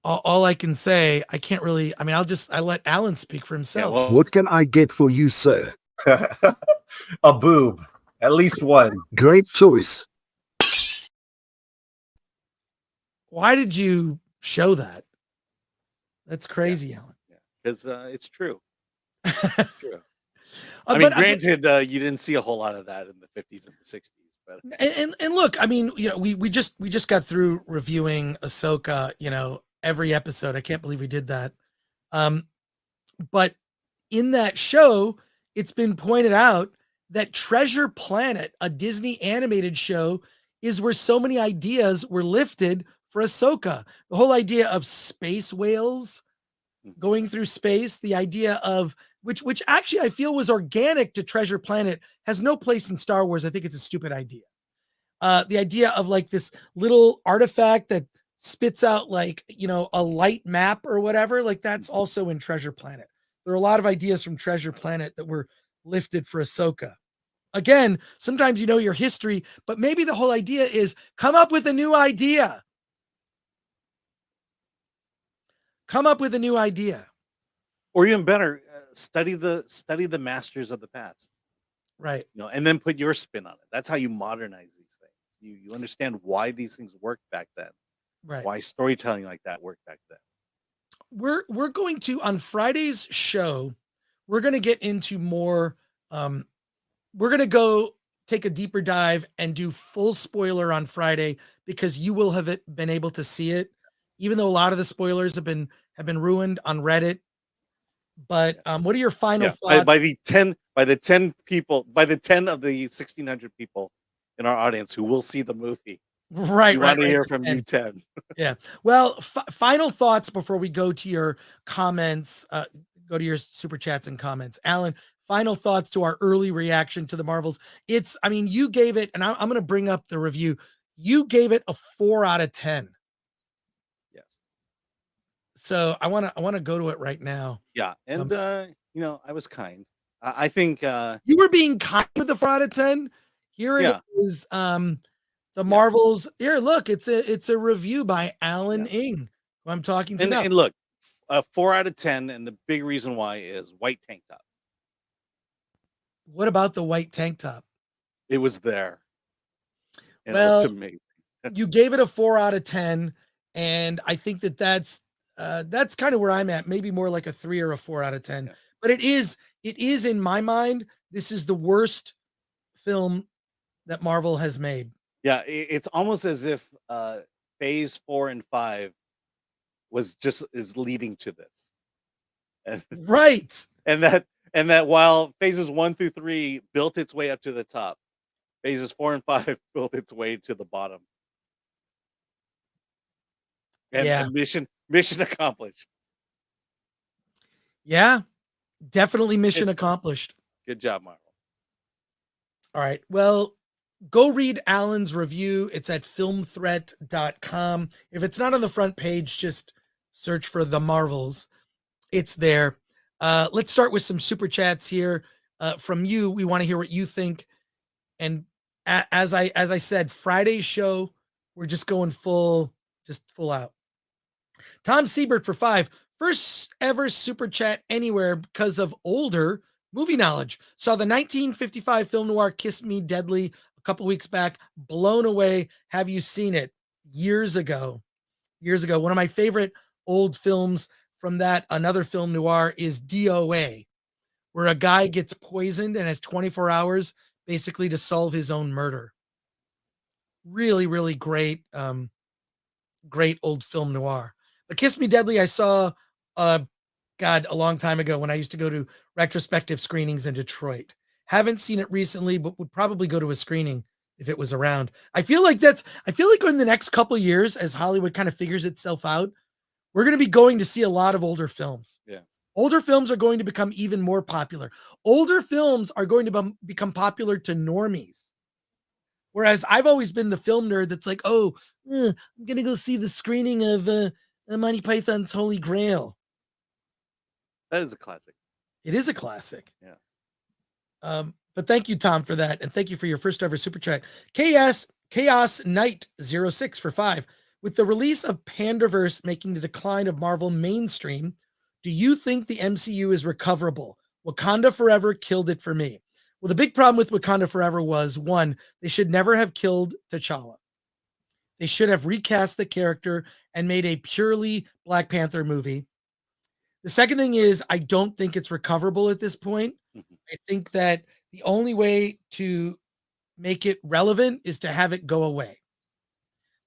all I can say, I can't really, I mean, I let Alan speak for himself. Yeah, well, What can I get for you, sir? A boob. At least one. Great choice. Why did you show that? That's crazy, Alan. Because it's true. It's true. I mean, granted, you didn't see a whole lot of that in the 50s and the 60s, but and look, I mean, you know, we just got through reviewing Ahsoka, you know, every episode. I can't believe we did that. But in that show, it's been pointed out that Treasure Planet, a Disney animated show, is where so many ideas were lifted for Ahsoka. The whole idea of space whales going through space, the idea of which actually I feel was organic to Treasure Planet, has no place in Star Wars. I think it's a stupid idea. The idea of like this little artifact that spits out like, you know, a light map or whatever, like that's also in Treasure Planet. There are a lot of ideas from Treasure Planet that were lifted for Ahsoka. Again, sometimes you know your history, but maybe the whole idea is come up with a new idea. Come up with a new idea. Or even better, study the masters of the past. Right. And then put your spin on it. That's how you modernize these things. You understand why these things worked back then. Right. Why storytelling like that worked back then. We're going to, on Friday's show, we're going to get into more. We're going to go take a deeper dive and do full spoiler on Friday, because you will have been able to see it, even though a lot of the spoilers have been ruined on Reddit. But what are your final thoughts? By the 10 of the 1,600 people in our audience who will see the movie. Right. We want to hear from you 10. Yeah. Well, final thoughts before we go to your comments, go to your super chats and comments. Alan, final thoughts to our early reaction to the Marvels. You gave it, and I'm going to bring up the review. You gave it a 4 out of 10. Yes. So I want to go to it right now. Yeah. And, I was kind. I think you were being kind with the 4 out of 10. Here it is. The Marvels. Here, look, it's a review by Alan Ng, who I'm talking to now. And look, 4 out of 10, and the big reason why is white tank top. What about the white tank top? It was there. And well, it looked amazing. You gave it a 4 out of 10, and I think that's kind of where I'm at. Maybe more like a 3 or a 4 out of 10. Yeah. But it is in my mind, this is the worst film that Marvel has made. Yeah, it's almost as if phase 4 and 5 is leading to this. And, right. And that while phases 1 through 3 built its way up to the top, phases 4 and 5 built its way to the bottom. And mission accomplished. Yeah, definitely mission accomplished. Good job, Marvel. All right. Well, go read Alan's review. It's at filmthreat.com. If it's not on the front page, just search for The Marvels. It's there. Let's start with some super chats here from you. We want to hear what you think. And as I said, Friday's show, we're just going full out. Tom Siebert for 5. First ever super chat anywhere because of older movie knowledge. Saw the 1955 film noir Kiss Me Deadly a couple weeks back. Blown away. Have you seen it? Years ago. One of my favorite old films from that, another film noir, is DOA, where a guy gets poisoned and has 24 hours basically to solve his own murder. Really, really great, great old film noir. But Kiss Me Deadly, I saw, a long time ago when I used to go to retrospective screenings in Detroit. Haven't seen it recently, but would probably go to a screening if it was around. I feel like in the next couple of years, as Hollywood kind of figures itself out, we're going to be going to see a lot of older films. Yeah. Older films are going to become even more popular. Older films are going to become popular to normies. Whereas I've always been the film nerd that's like, I'm going to go see the screening of Monty Python's Holy Grail. That is a classic. It is a classic. Yeah. But thank you, Tom, for that. And thank you for your first ever super chat. Chaos Knight 06 for 5. With the release of Pandaverse making the decline of Marvel mainstream, do you think the MCU is recoverable? Wakanda Forever killed it for me. Well, the big problem with Wakanda Forever was, one, they should never have killed T'Challa. They should have recast the character and made a purely Black Panther movie. The second thing is, I don't think it's recoverable at this point. Mm-hmm. I think that the only way to make it relevant is to have it go away.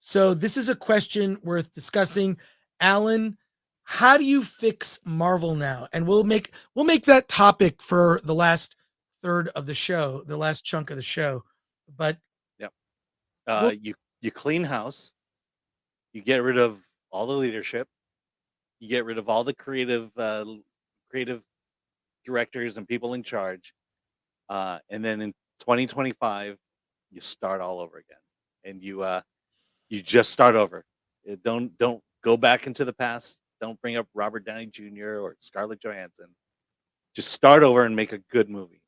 So this is a question worth discussing. Alan, how do you fix Marvel now? And we'll make that topic for the last third of the show, the last chunk of the show. But you clean house, you get rid of all the leadership, you get rid of all the creative directors and people in charge, and then in 2025 you start all over again, and you just start over. Don't go back into the past. Don't bring up Robert Downey Jr. or Scarlett Johansson. Just start over and make a good movie.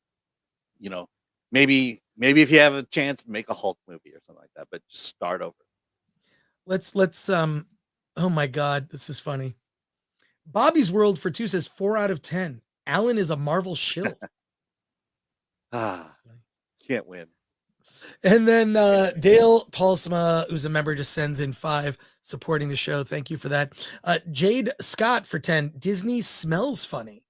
Maybe if you have a chance, make a Hulk movie or something like that, but just start over. Let's oh my God, this is funny. Bobby's World for 2 says 4 out of 10. Alan is a Marvel shill. Can't win. And then Dale Talsma, who's a member, just sends in 5 supporting the show. Thank you for that. Jade Scott for 10. Disney smells funny.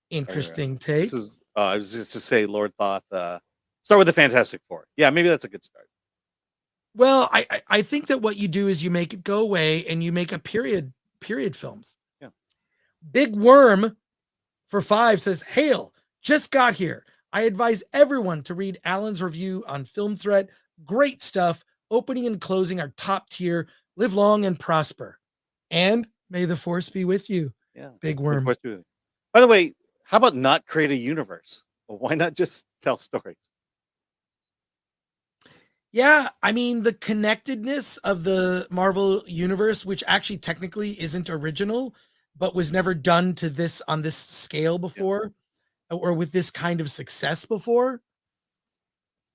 Interesting take. This is I was just to say, Lord Thoth, start with the Fantastic Four. Yeah, maybe that's a good start. Well, I think that what you do is you make it go away and you make a period films. Yeah. Big Worm for 5 says, Hail, just got here. I advise everyone to read Alan's review on Film Threat. Great stuff. Opening and closing are top tier. Live long and prosper. And may the force be with you. Yeah. Big Worm. By the way, how about not create a universe? Well, why not just tell stories? Yeah, I mean, the connectedness of the Marvel universe, which actually technically isn't original, but was never done to this on this scale before, or with this kind of success before.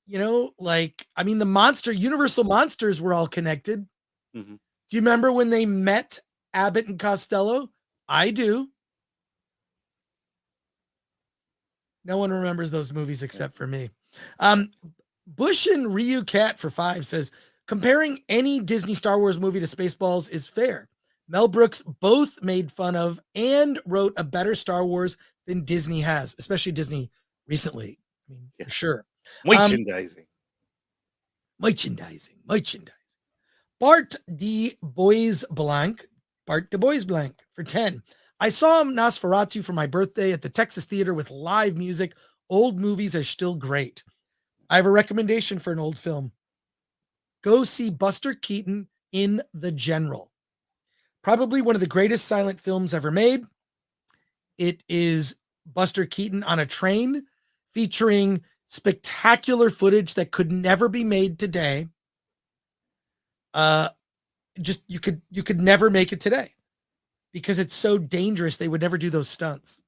You know, like, I mean, the Universal monsters were all connected. Mm-hmm. Do you remember when they met Abbott and Costello? I do. No one remembers those movies except for me. Bush and Ryu Cat for 5 says, comparing any Disney Star Wars movie to Spaceballs is fair. Mel Brooks both made fun of and wrote a better Star Wars than Disney has, especially Disney recently. I mean, for sure. Merchandising. Bart de Bois Blanc for 10. I saw Nosferatu for my birthday at the Texas Theater with live music. Old movies are still great. I have a recommendation for an old film. Go see Buster Keaton in The General. Probably one of the greatest silent films ever made. It is Buster Keaton on a train featuring spectacular footage that could never be made today. You could never make it today because it's so dangerous. They would never do those stunts.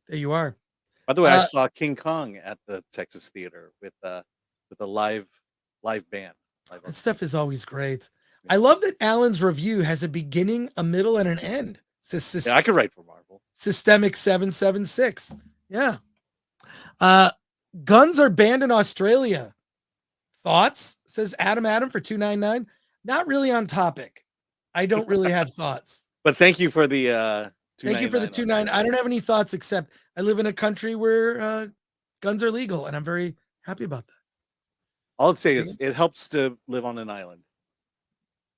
There you are. By the way, I saw King Kong at the Texas Theater with a live band. That stuff is always great. I love that Alan's review has a beginning, a middle, and an end. Yeah, I could write for Marvel. Systemic 776. Yeah. Guns are banned in Australia. Thoughts? Says Adam for 299. Not really on topic. I don't really have thoughts. But thank you for the thank you for the 299. I don't have any thoughts except I live in a country where guns are legal, and I'm very happy about that. All I'd say is it helps to live on an island.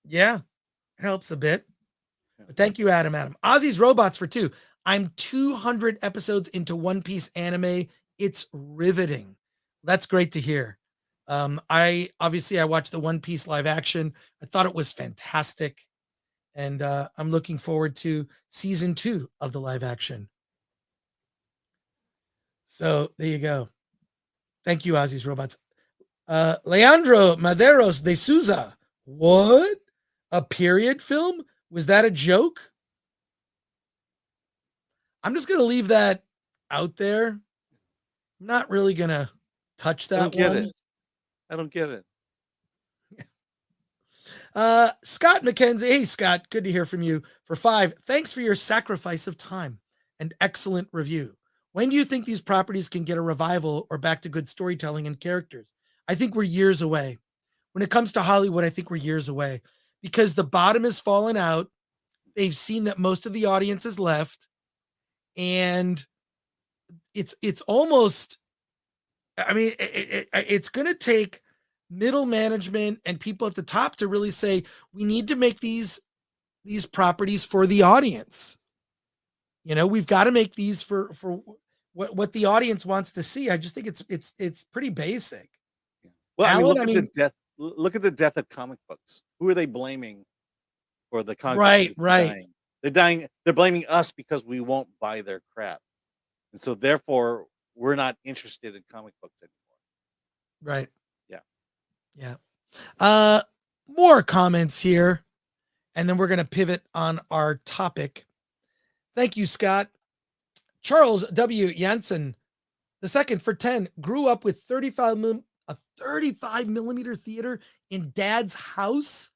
Yeah, it helps a bit. But thank you, Adam. Ozzy's Robots for 2. I'm 200 episodes into One Piece anime. It's riveting. That's great to hear. I watched the One Piece live action. I thought it was fantastic. And I'm looking forward to season 2 of the live action. So there you go. Thank you, Ozzy's Robots. Leandro Maderos de Souza. What? A period film? Was that a joke? I'm just going to leave that out there. I'm not really going to touch that. I don't get it. Scott McKenzie. Hey, Scott. Good to hear from you. For 5. Thanks for your sacrifice of time and excellent review. When do you think these properties can get a revival or back to good storytelling and characters? I think we're years away. When it comes to Hollywood, I think we're years away because the bottom has fallen out. They've seen that most of the audience has left, and it's almost, I mean, it's going to take middle management and people at the top to really say, we need to make these properties for the audience. You know, we've got to make these for what the audience wants to see. I just think it's pretty basic. Well, Alan, I mean, look at the death of comic books. Who are they blaming for the comic? Right. Dying? They're dying. They're blaming us because we won't buy their crap, and so therefore we're not interested in comic books anymore. Right. Yeah. More comments here, and then we're going to pivot on our topic. Thank you, Scott. Charles W. Jansen, the second for 10, grew up with a 35 millimeter theater in Dad's house.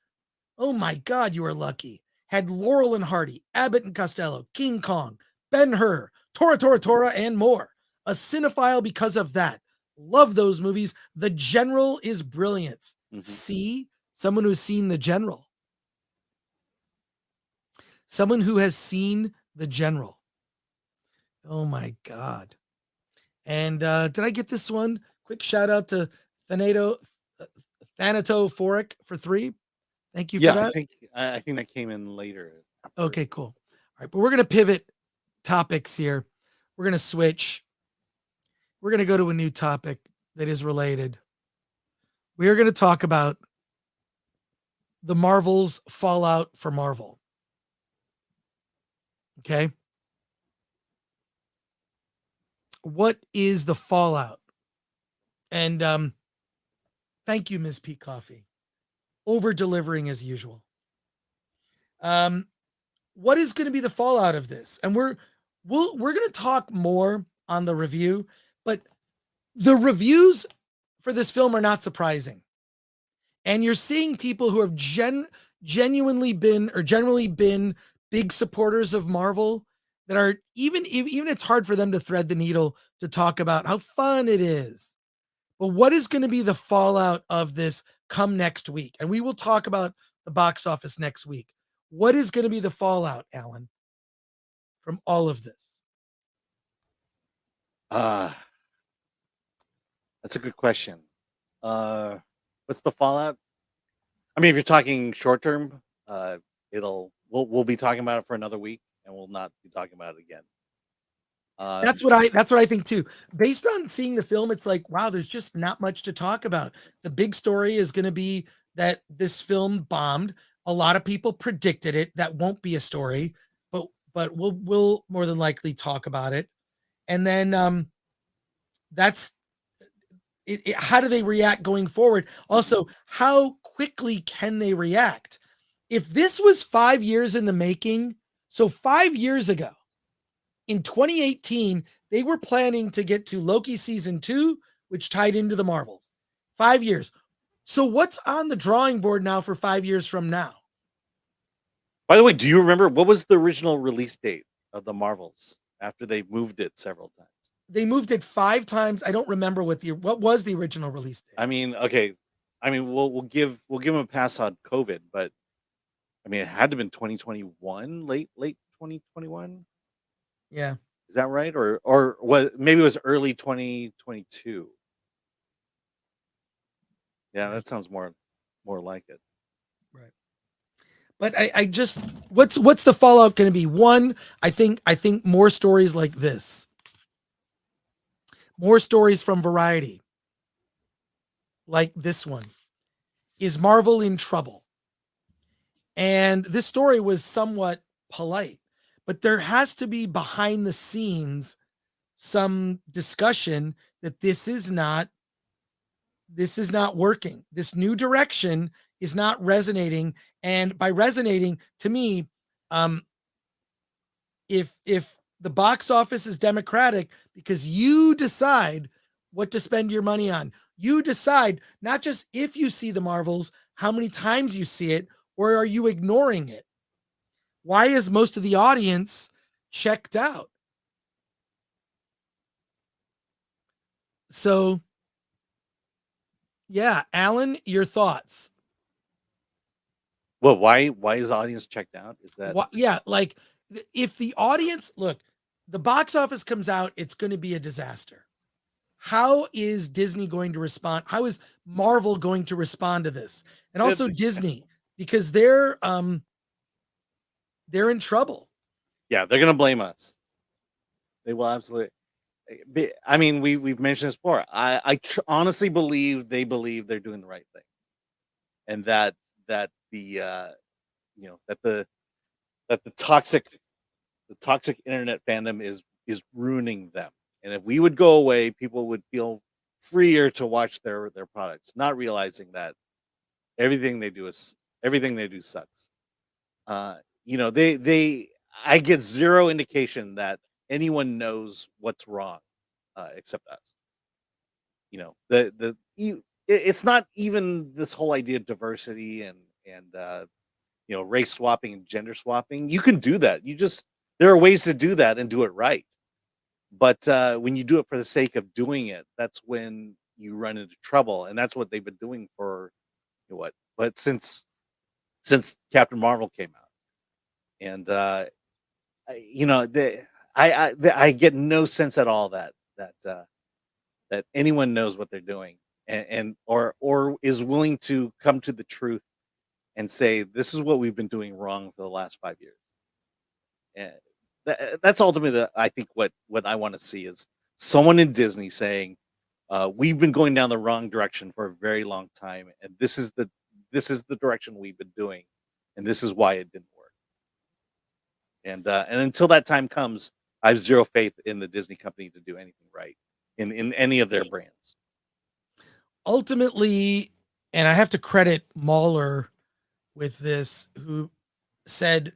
Oh my God, you are lucky. Had Laurel and Hardy, Abbott and Costello, King Kong, Ben-Hur, Tora, and more. a cinephile because of that. Love those movies. The General is brilliant. See, someone who's seen The General. Someone who has seen The General. Oh my God. And did I get this one? Quick shout out to Thanatophoric for 3. Thank you for that. I think that came in later. Okay, cool. All right, but we're going to pivot topics here. We're going to switch. We're going to go to a new topic that is related. We are going to talk about the Marvel's fallout for Marvel. Okay. What is the fallout? And thank you, Ms. P. Coffee. Over delivering as usual. What is going to be the fallout of this? And we're going to talk more on the review, but the reviews for this film are not surprising. And you're seeing people who have genuinely been or generally been big supporters of Marvel that are even it's hard for them to thread the needle to talk about how fun it is. But what is going to be the fallout of this come next week? And we will talk about the box office next week. What is going to be the fallout, Alan, from all of this? That's a good question. What's the fallout? I mean, if you're talking short term, we'll be talking about it for another week, and we'll not be talking about it again. That's what I think too. Based on seeing the film, it's like, wow, there's just not much to talk about. The big story is going to be that this film bombed. A lot of people predicted it. That won't be a story, but we'll more than likely talk about it. And then that's it. How do they react going forward? Also, how quickly can they react? If this was 5 years in the making, so 5 years ago, in 2018, they were planning to get to Loki season 2, which tied into the Marvels. 5 years. So what's on the drawing board now for 5 years from now? By the way, do you remember what was the original release date of the Marvels after they moved it several times? They moved it 5 times. I don't remember what was the original release date. I mean, okay. I mean, we'll give them a pass on COVID, but I mean, it had to have been 2021, late 2021. Yeah. Is that right? Or what? Maybe it was early 2022. Yeah, that sounds more like it. Right. But I just what's the fallout going to be? One, I think more stories like this. More stories from Variety. Like this one. Is Marvel in trouble? And this story was somewhat polite, but there has to be behind the scenes some discussion that this is not working. This new direction is not resonating. And by resonating, to me, if the box office is democratic because you decide what to spend your money on, you decide not just if you see the Marvels, how many times you see it, or are you ignoring it? Why is most of the audience checked out? So, yeah, Alan, your thoughts? Well, why is the audience checked out? Is that yeah, like if the audience look, the box office comes out, it's going to be a disaster. How is Disney going to respond? How is Marvel going to respond to this? And also Disney, because they're in trouble. Yeah, they're going to blame us. They will absolutely. I mean, we've mentioned this before. I honestly believe they believe they're doing the right thing, and that the toxic internet fandom is ruining them. And if we would go away, people would feel freer to watch their products, not realizing that everything they do sucks. I get zero indication that anyone knows what's wrong, except us. It's not even this whole idea of diversity and race swapping and gender swapping. You can do that. There are ways to do that and do it right. But when you do it for the sake of doing it, that's when you run into trouble, and that's what they've been doing for what? But since Captain Marvel came out, and I get no sense at all that anyone knows what they're doing, or is willing to come to the truth and say this is what we've been doing wrong for the last 5 years. And that's ultimately I think what I want to see is someone in Disney saying we've been going down the wrong direction for a very long time, and this is the direction we've been doing, and this is why it didn't work. And until that time comes, I have zero faith in the Disney company to do anything right in any of their brands. Ultimately, and I have to credit Mahler with this, who said,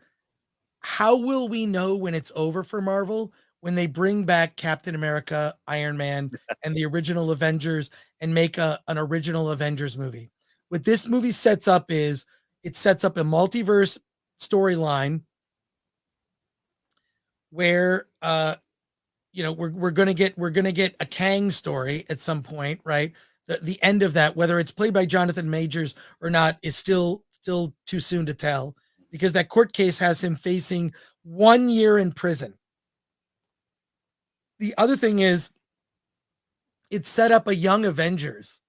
how will we know when it's over for Marvel? When they bring back Captain America, Iron Man, and the original Avengers and make an original Avengers movie. What this movie sets up is it sets up a multiverse storyline where we're gonna get a Kang story at some point, right? The end of that, whether it's played by Jonathan Majors or not, is still too soon to tell, because that court case has him facing 1 year in prison. The other thing is, it set up a young Avengers.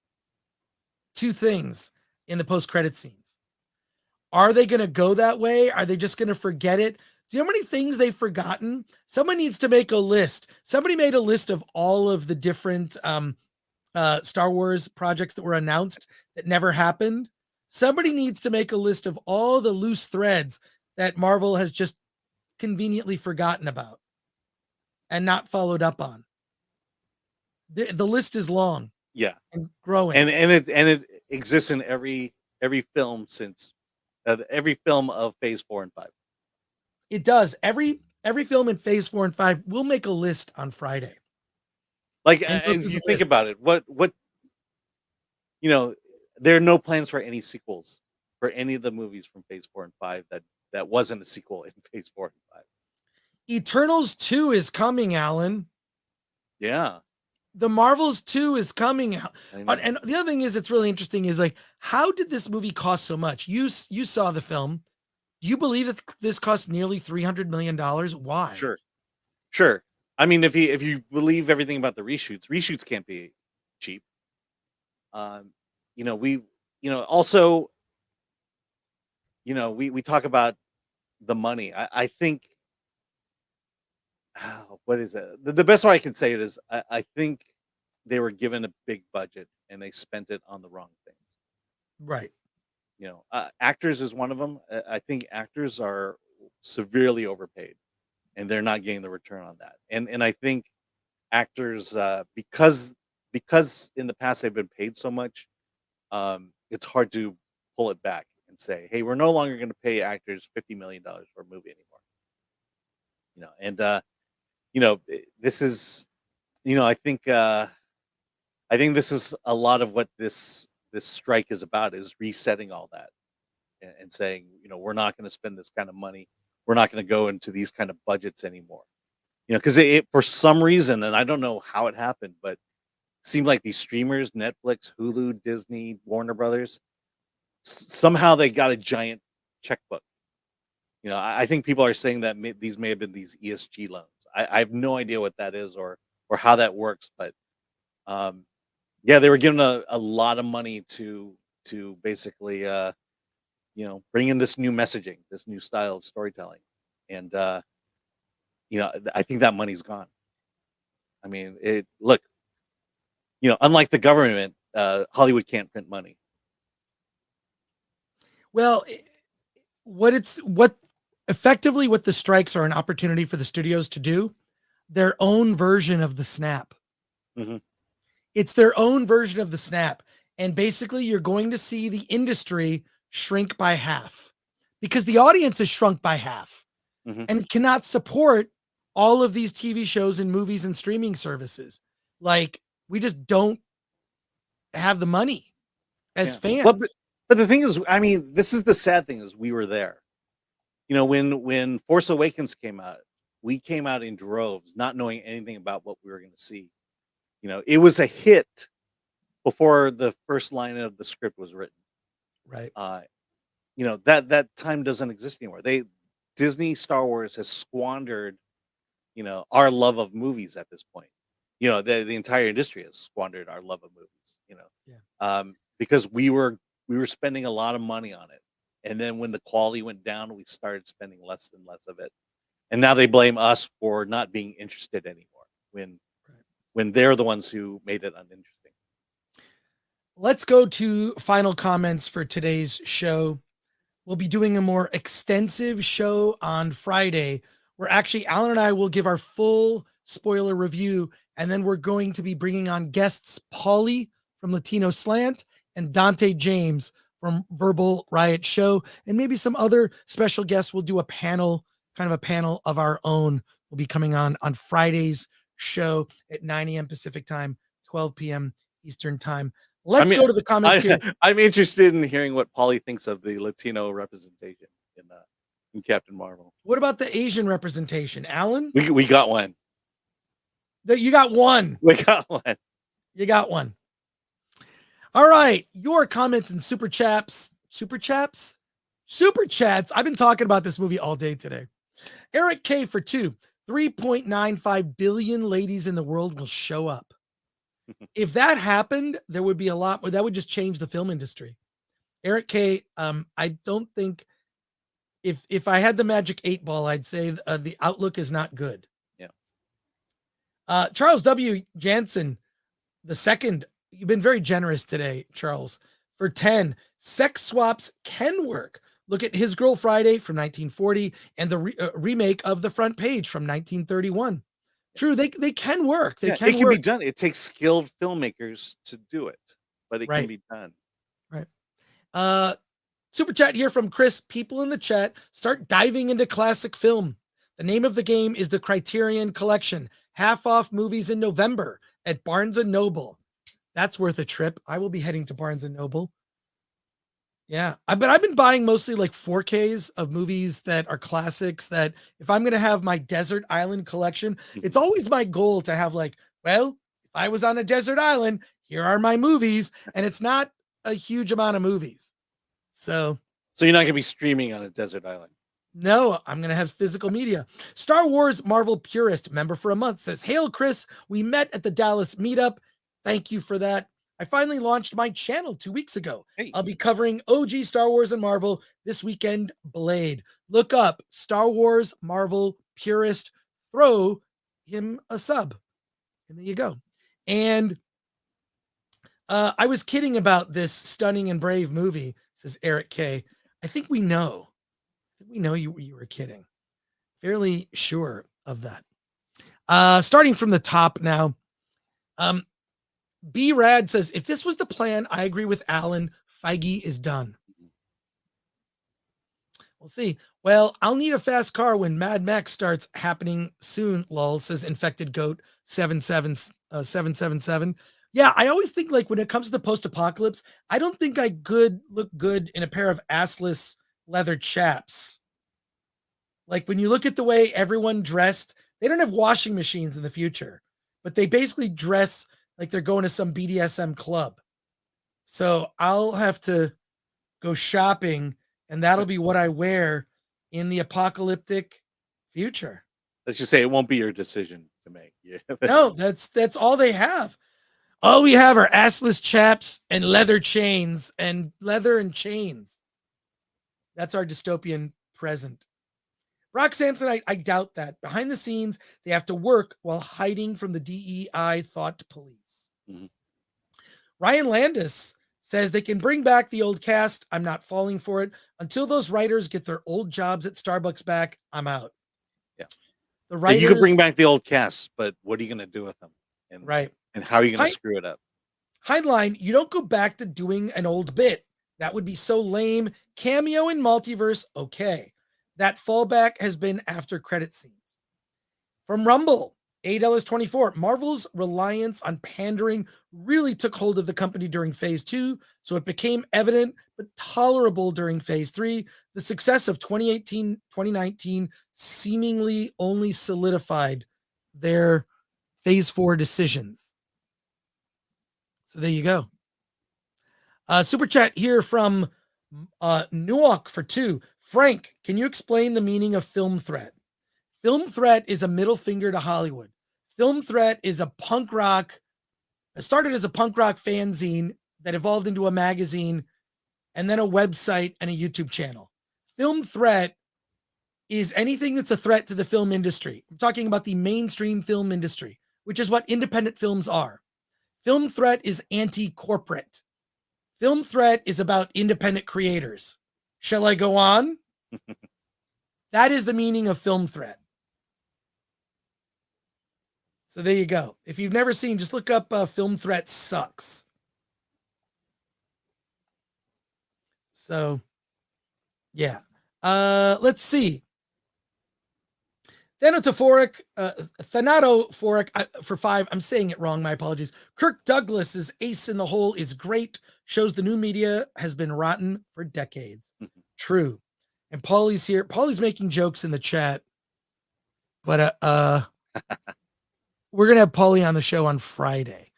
Two things in the post-credit scenes. Are they going to go that way? Are they just going to forget it? Do you know how many things they've forgotten? Someone needs to make a list. Somebody made a list of all of the different Star Wars projects that were announced that never happened. Somebody needs to make a list of all the loose threads that Marvel has just conveniently forgotten about and not followed up on. The list is long. Yeah, and growing, and it exists in every film since every film of Phase 4 and 5. It does. Every film in Phase 4 and 5. We'll make a list on Friday. Like, if you think about it, what there are no plans for any sequels for any of the movies from Phase 4 and 5 that wasn't a sequel in Phase 4 and 5. Eternals 2 is coming, Alan. Yeah. The Marvels 2 is coming out. And the other thing is, it's really interesting is, like, how did this movie cost so much? You saw the film. Do you believe that this cost nearly $300 million? Why? Sure. I mean, if you believe everything about the reshoots can't be cheap. We talk about the money. I think, what is it? The best way I can say it is, I think they were given a big budget and they spent it on the wrong things. Right. Actors is one of them. I think actors are severely overpaid, and they're not getting the return on that. And I think actors, because in the past they've been paid so much, it's hard to pull it back and say, hey, we're no longer going to pay actors $50 million for a movie anymore. This is, I think this is a lot of what this strike is about, is resetting all that and saying, we're not going to spend this kind of money. We're not going to go into these kind of budgets anymore. Because it for some reason, and I don't know how it happened, but it seemed like these streamers, Netflix, Hulu, Disney, Warner Brothers, somehow they got a giant checkbook. I think people are saying that these may have been these ESG loans. I have no idea what that is or how that works, but yeah, they were given a lot of money to basically bring in this new messaging, this new style of storytelling, and I think that money's gone. I mean, unlike the government, Hollywood can't print money. Well, what the strikes are an opportunity for the studios to do their own version of the snap. Mm-hmm. It's their own version of the snap. And basically you're going to see the industry shrink by half, because the audience has shrunk by half and cannot support all of these TV shows and movies and streaming services. Like, we just don't have the money as fans. But the thing is, I mean, this is the sad thing, is we were there. When Force Awakens came out, we came out in droves, not knowing anything about what we were going to see. You know, it was a hit before the first line of the script was written. Right. You know, that time doesn't exist anymore. Disney Star Wars has squandered, you know, our love of movies at this point. You know, the entire industry has squandered our love of movies, you know. Yeah. Because we were spending a lot of money on it. And then when the quality went down, we started spending less and less of it. And now they blame us for not being interested anymore when they're the ones who made it uninteresting. Let's go to final comments for today's show. We'll be doing a more extensive show on Friday where actually Alan and I will give our full spoiler review. And then we're going to be bringing on guests Pauly from Latino Slant and Dante James from Verbal Riot Show. And maybe some other special guests. We'll do a panel, kind of a panel of our own. Will be coming on Friday's show at 9 a.m. Pacific time, 12 p.m. Eastern time. Let's go to the comments here. I'm interested in hearing what Pauly thinks of the Latino representation in Captain Marvel. What about the Asian representation, Alan? We got one. You got one. We got one. You got one. All right. Your comments and super chats. I've been talking about this movie all day today. Eric K for 2. 3.95 billion ladies in the world will show up. If that happened, there would be a lot more. That would just change the film industry. Eric K, I don't think if I had the magic 8 ball, I'd say the outlook is not good. Yeah. Charles W. Jansen, the second, you've been very generous today, Charles, for 10. Sex swaps can work. Look at His Girl Friday from 1940 and the remake of The Front Page from 1931. True, they can work. It can be done. It takes skilled filmmakers to do it, but it can be done. Right. Super chat here from Chris. People in the chat, start diving into classic film. The name of the game is the Criterion Collection. Half off movies in November at Barnes & Noble. That's worth a trip. I will be heading to Barnes & Noble. Yeah, but I've been buying mostly like 4Ks of movies that are classics that if I'm going to have my desert island collection, it's always my goal to have like, well, if I was on a desert island, here are my movies. And it's not a huge amount of movies. So you're not going to be streaming on a desert island. No, I'm going to have physical media. Star Wars Marvel Purist member for a month says, Hail, Chris. We met at the Dallas meetup. Thank you for that. I finally launched my channel 2 weeks ago. Hey. I'll be covering OG Star Wars and Marvel this weekend. Blade. Look up Star Wars Marvel Purist. Throw him a sub. And there you go. And I was kidding about this stunning and brave movie, says Eric K. I think we know. We know you were kidding. Fairly sure of that. Starting from the top now. B Rad says, if this was the plan, I agree with Alan. Feige is done. We'll see. Well, I'll need a fast car when Mad Max starts happening soon, lol, says Infected Goat 777. Yeah, I always think like when it comes to the post-apocalypse, I don't think I look good in a pair of assless leather chaps. Like when you look at the way everyone dressed, they don't have washing machines in the future, but they basically dress like they're going to some BDSM club. So I'll have to go shopping and that'll be what I wear in the apocalyptic future. Let's just say it won't be your decision to make. Yeah. No, that's all they have. All we have are assless chaps and leather chains and leather and chains. That's our dystopian present. Brock Sampson, I doubt that. Behind the scenes, they have to work while hiding from the DEI thought police. Mm-hmm. Ryan Landis says they can bring back the old cast. I'm not falling for it. Until those writers get their old jobs at Starbucks back, I'm out. Yeah. The writers, you could bring back the old cast, but what are you going to do with them? And, right. And how are you going to screw it up? Headline, you don't go back to doing an old bit. That would be so lame. Cameo in multiverse, okay. That fallback has been after credit scenes. From Rumble, $8.24. Marvel's reliance on pandering really took hold of the company during phase 2, so it became evident but tolerable during phase 3. The success of 2018, 2019 seemingly only solidified their phase 4 decisions. So there you go. Super chat here from Newark for 2. Frank, can you explain the meaning of Film Threat? Film Threat is a middle finger to Hollywood. Film Threat is a punk rock. It started as a punk rock fanzine that evolved into a magazine and then a website and a YouTube channel. Film Threat is anything that's a threat to the film industry. I'm talking about the mainstream film industry, which is what independent films are. Film Threat is anti-corporate. Film Threat is about independent creators. Shall I go on? That is the meaning of Film Threat. So there you go. If you've never seen, just look up Film Threat Sucks. So, yeah. Let's see. Thanato Foric for 5. I'm saying it wrong. My apologies. Kirk Douglas's Ace in the Hole is great. Shows the new media has been rotten for decades. True. And Paulie's here. Paulie's making jokes in the chat. But we're gonna have Paulie on the show on Friday.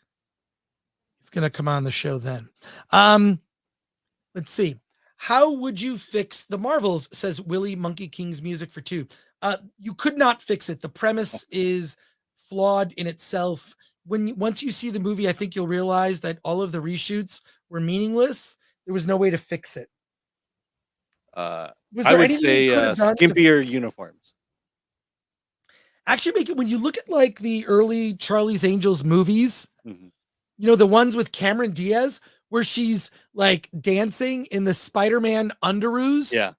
He's gonna come on the show then. Let's see. How would you fix the Marvels? Says Willie Monkey King's music for 2. You could not fix it. The premise is flawed in itself. Once you see the movie, I think you'll realize that all of the reshoots were meaningless. There was no way to fix it. I would say skimpier uniforms. Actually, make it when you look at like the early Charlie's Angels movies, you know, the ones with Cameron Diaz, where she's like dancing in the Spider-Man underoos. Yeah.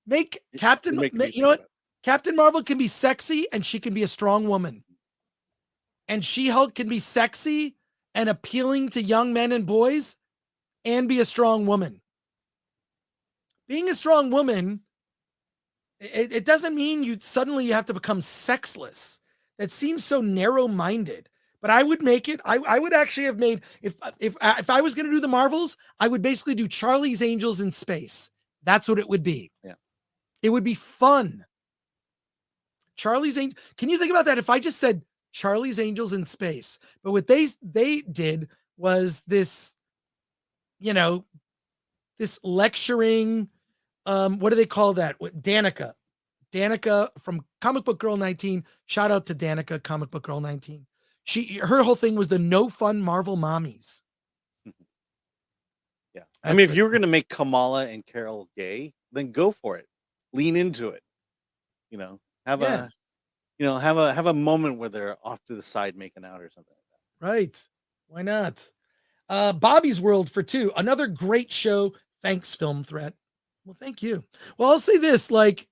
Make Captain, you know what? Captain Marvel can be sexy and she can be a strong woman. And She-Hulk can be sexy and appealing to young men and boys and be a strong woman. Being a strong woman, it doesn't mean you suddenly have to become sexless. That seems so narrow-minded. But I would make it. I would actually have made, if I was going to do the Marvels, I would basically do Charlie's Angels in space. That's what it would be. Yeah, it would be fun. Charlie's Angels. Can you think about that? If I just said Charlie's Angels in space, but what they did was this, you know, this lecturing. What do they call that? Danica from Comic Book Girl 19. Shout out to Danica, Comic Book Girl 19. Her whole thing was the no fun Marvel mommies. Yeah. I mean, if you were going to make Kamala and Carol gay, then go for it. Lean into it. You know, have a moment where they're off to the side making out or something like that. Right. Why not? Bobby's World for 2. Another great show. Thanks, Film Threat. Well, thank you. Well, I'll say this, like,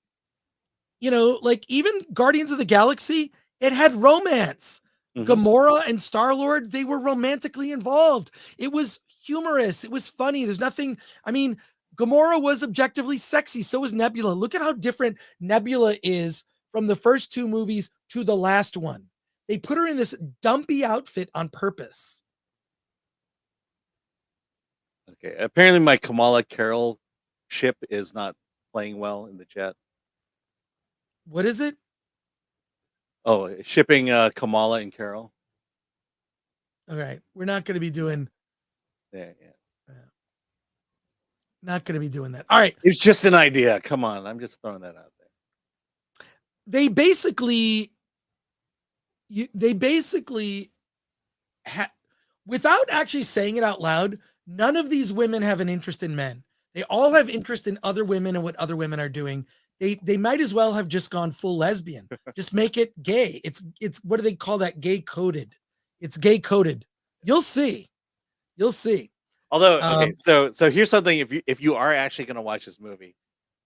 you know, like even Guardians of the Galaxy, it had romance. Gamora and Star-Lord, they were romantically involved. It was humorous. It was funny. There's nothing, I mean, Gamora was objectively sexy. So was Nebula. Look at how different Nebula is from the first 2 movies to the last one. They put her in this dumpy outfit on purpose. Okay. Apparently my Kamala Carol ship is not playing well in the chat. What is it? Oh, shipping Kamala and Carol. All right. We're not going to be doing. Yeah. Not going to be doing that. All right. It's just an idea. Come on. I'm just throwing that out there. They basically without actually saying it out loud, none of these women have an interest in men. They all have interest in other women and what other women are doing. They might as well have just gone full lesbian. Just make it gay. It's what do they call that? Gay coded. It's gay coded. You'll see. Although, okay, so here's something. If you are actually going to watch this movie,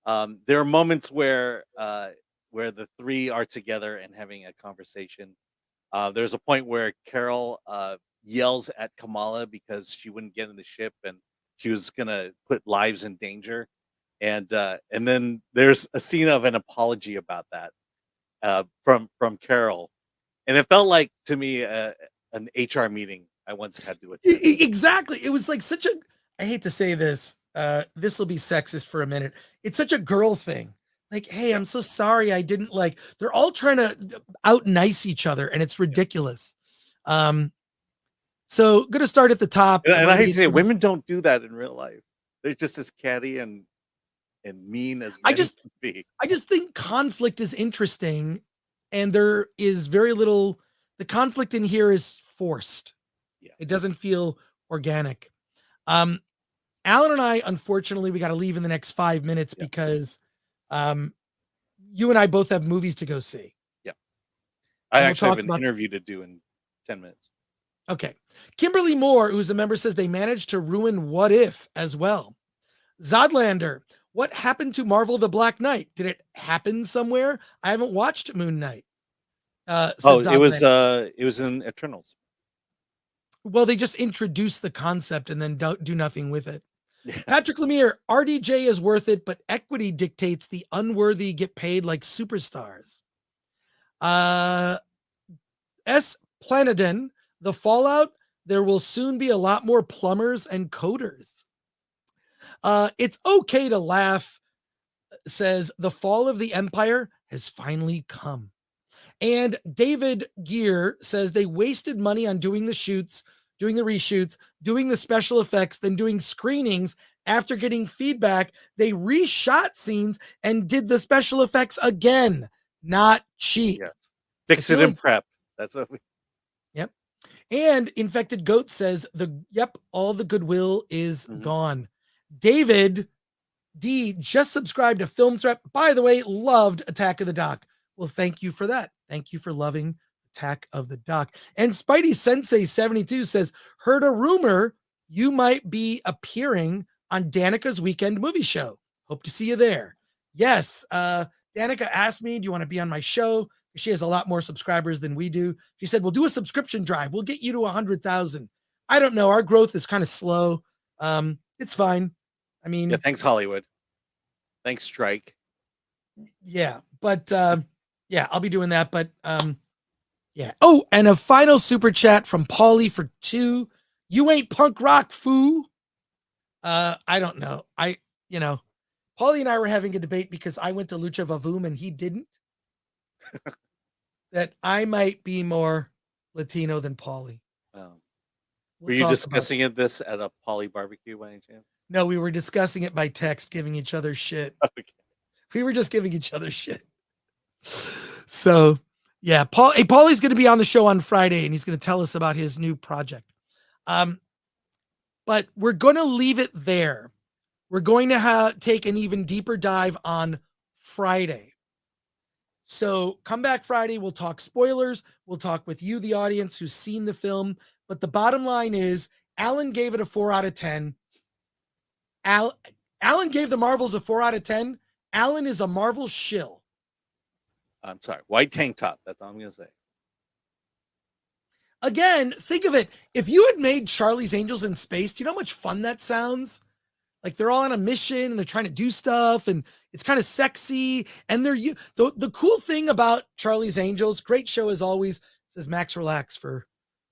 there are moments where the 3 are together and having a conversation. There's a point where Carol yells at Kamala because she wouldn't get in the ship and she was going to put lives in danger. And then there's a scene of an apology about that from Carol, and it felt like to me an HR meeting I once had to attend. Exactly, it was like such a. I hate to say this, this will be sexist for a minute. It's such a girl thing. Like, hey, I'm so sorry. I didn't like, they're all trying to out nice each other and it's ridiculous. So going to start at the top. And I hate to say it, women don't do that in real life. They're just as catty and mean as men can be. I just think conflict is interesting, and there is very little. The conflict in here is forced. Yeah. It doesn't feel organic. Alan and I, unfortunately, we got to leave in the next 5 minutes because you and I both have movies to go see. Yeah. I actually have an interview to do in 10 minutes. Okay. Kimberly Moore, who's a member, says they managed to ruin What If as well. Zodlander, what happened to Marvel the Black Knight? Did it happen somewhere? I haven't watched Moon Knight. It was in Eternals. Well, they just introduced the concept and then don't do nothing with it. Patrick Lemire, RDJ is worth it, but equity dictates the unworthy get paid like superstars. S. Planadin, the Fallout, there will soon be a lot more plumbers and coders. It's okay to laugh, says the fall of the empire has finally come. And David Gear says they wasted money on doing the shoots, doing the reshoots, doing the special effects, then doing screenings. After getting feedback, they reshot scenes and did the special effects again. Not cheap. Yes. Fix it in prep. That's what we. Yep. And Infected Goat says all the goodwill is gone. David D just subscribed to Film Threat. By the way, loved Attack of the Doc. Well, thank you for that. Thank you for loving Attack of the Doc. And Spidey Sensei 72 says, heard a rumor you might be appearing on Danica's weekend movie show. Hope to see you there. Yes. Danica asked me, do you want to be on my show? She has a lot more subscribers than we do. She said, we'll do a subscription drive. We'll get you to 100,000. I don't know. Our growth is kind of slow. It's fine. I mean, thanks Hollywood. Thanks Strike. Yeah. But, I'll be doing that. But, yeah. Oh, and a final super chat from Paulie for 2. You ain't punk rock, foo. I don't know. Paulie and I were having a debate because I went to Lucha Vavoom and he didn't. That I might be more Latino than Paulie. Were you discussing this at a Paulie barbecue by any chance? No, we were discussing it by text, giving each other shit. Okay. We were just giving each other shit. So, yeah, Paulie's going to be on the show on Friday, and he's going to tell us about his new project. But we're going to leave it there. We're going to take an even deeper dive on Friday. So come back Friday. We'll talk spoilers. We'll talk with you, the audience, who's seen the film. But the bottom line is, Alan gave it a 4 out of 10. Alan gave the Marvels a 4 out of 10. Alan is a Marvel shill. I'm sorry. White tank top. That's all I'm going to say. Again, think of it. If you had made Charlie's Angels in space, do you know how much fun that sounds? Like they're all on a mission and they're trying to do stuff and it's kind of sexy. And the cool thing about Charlie's Angels, great show as always, says Max Relax for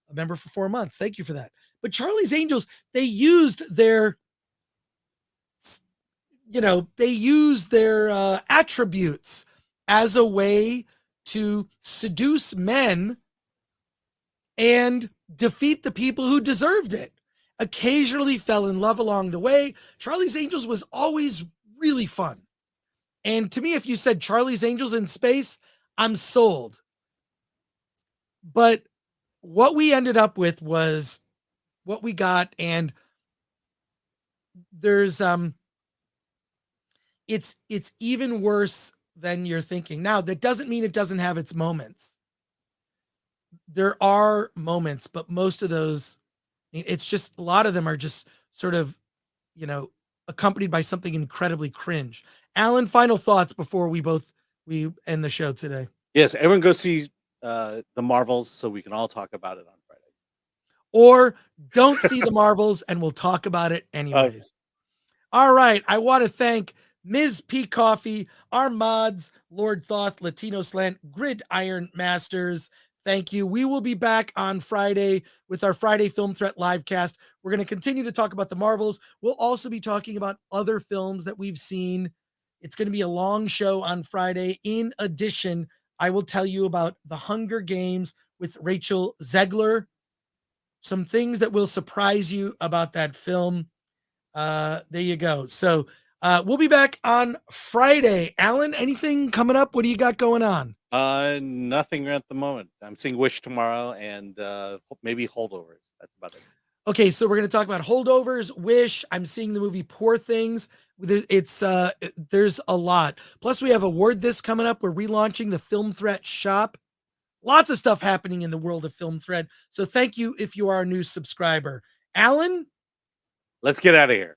a member for 4 months. Thank you for that. But Charlie's Angels, they used their attributes as a way to seduce men and defeat the people who deserved it. Occasionally fell in love along the way. Charlie's Angels was always really fun. And to me, if you said Charlie's Angels in space, I'm sold. But what we ended up with was what we got. And there's, it's even worse than you're thinking. Now, that doesn't mean it doesn't have its moments. There are moments, but most of those, it's just a lot of them are just sort of, accompanied by something incredibly cringe. Alan, final thoughts before we end the show today. Yes, everyone go see the Marvels so we can all talk about it on Friday. Or don't see the Marvels and we'll talk about it anyways. Okay. All right. I want to thank Ms. P. Coffee, our mods, Lord Thoth, Latino Slant, Gridiron Masters, Thank you. We will be back on Friday with our Friday Film Threat Livecast. We're going to continue to talk about the Marvels. We'll also be talking about other films that we've seen. It's going to be a long show on Friday. In addition, I will tell you about The Hunger Games with Rachel Zegler. Some things that will surprise you about that film. There you go. So we'll be back on Friday. Alan, anything coming up? What do you got going on? Nothing at the moment. I'm seeing Wish tomorrow and maybe Holdovers. That's about it. Okay, so we're going to talk about Holdovers, Wish. I'm seeing the movie Poor Things. There's a lot. Plus, we have Award This coming up. We're relaunching the Film Threat shop. Lots of stuff happening in the world of Film Threat. So thank you if you are a new subscriber. Alan? Let's get out of here.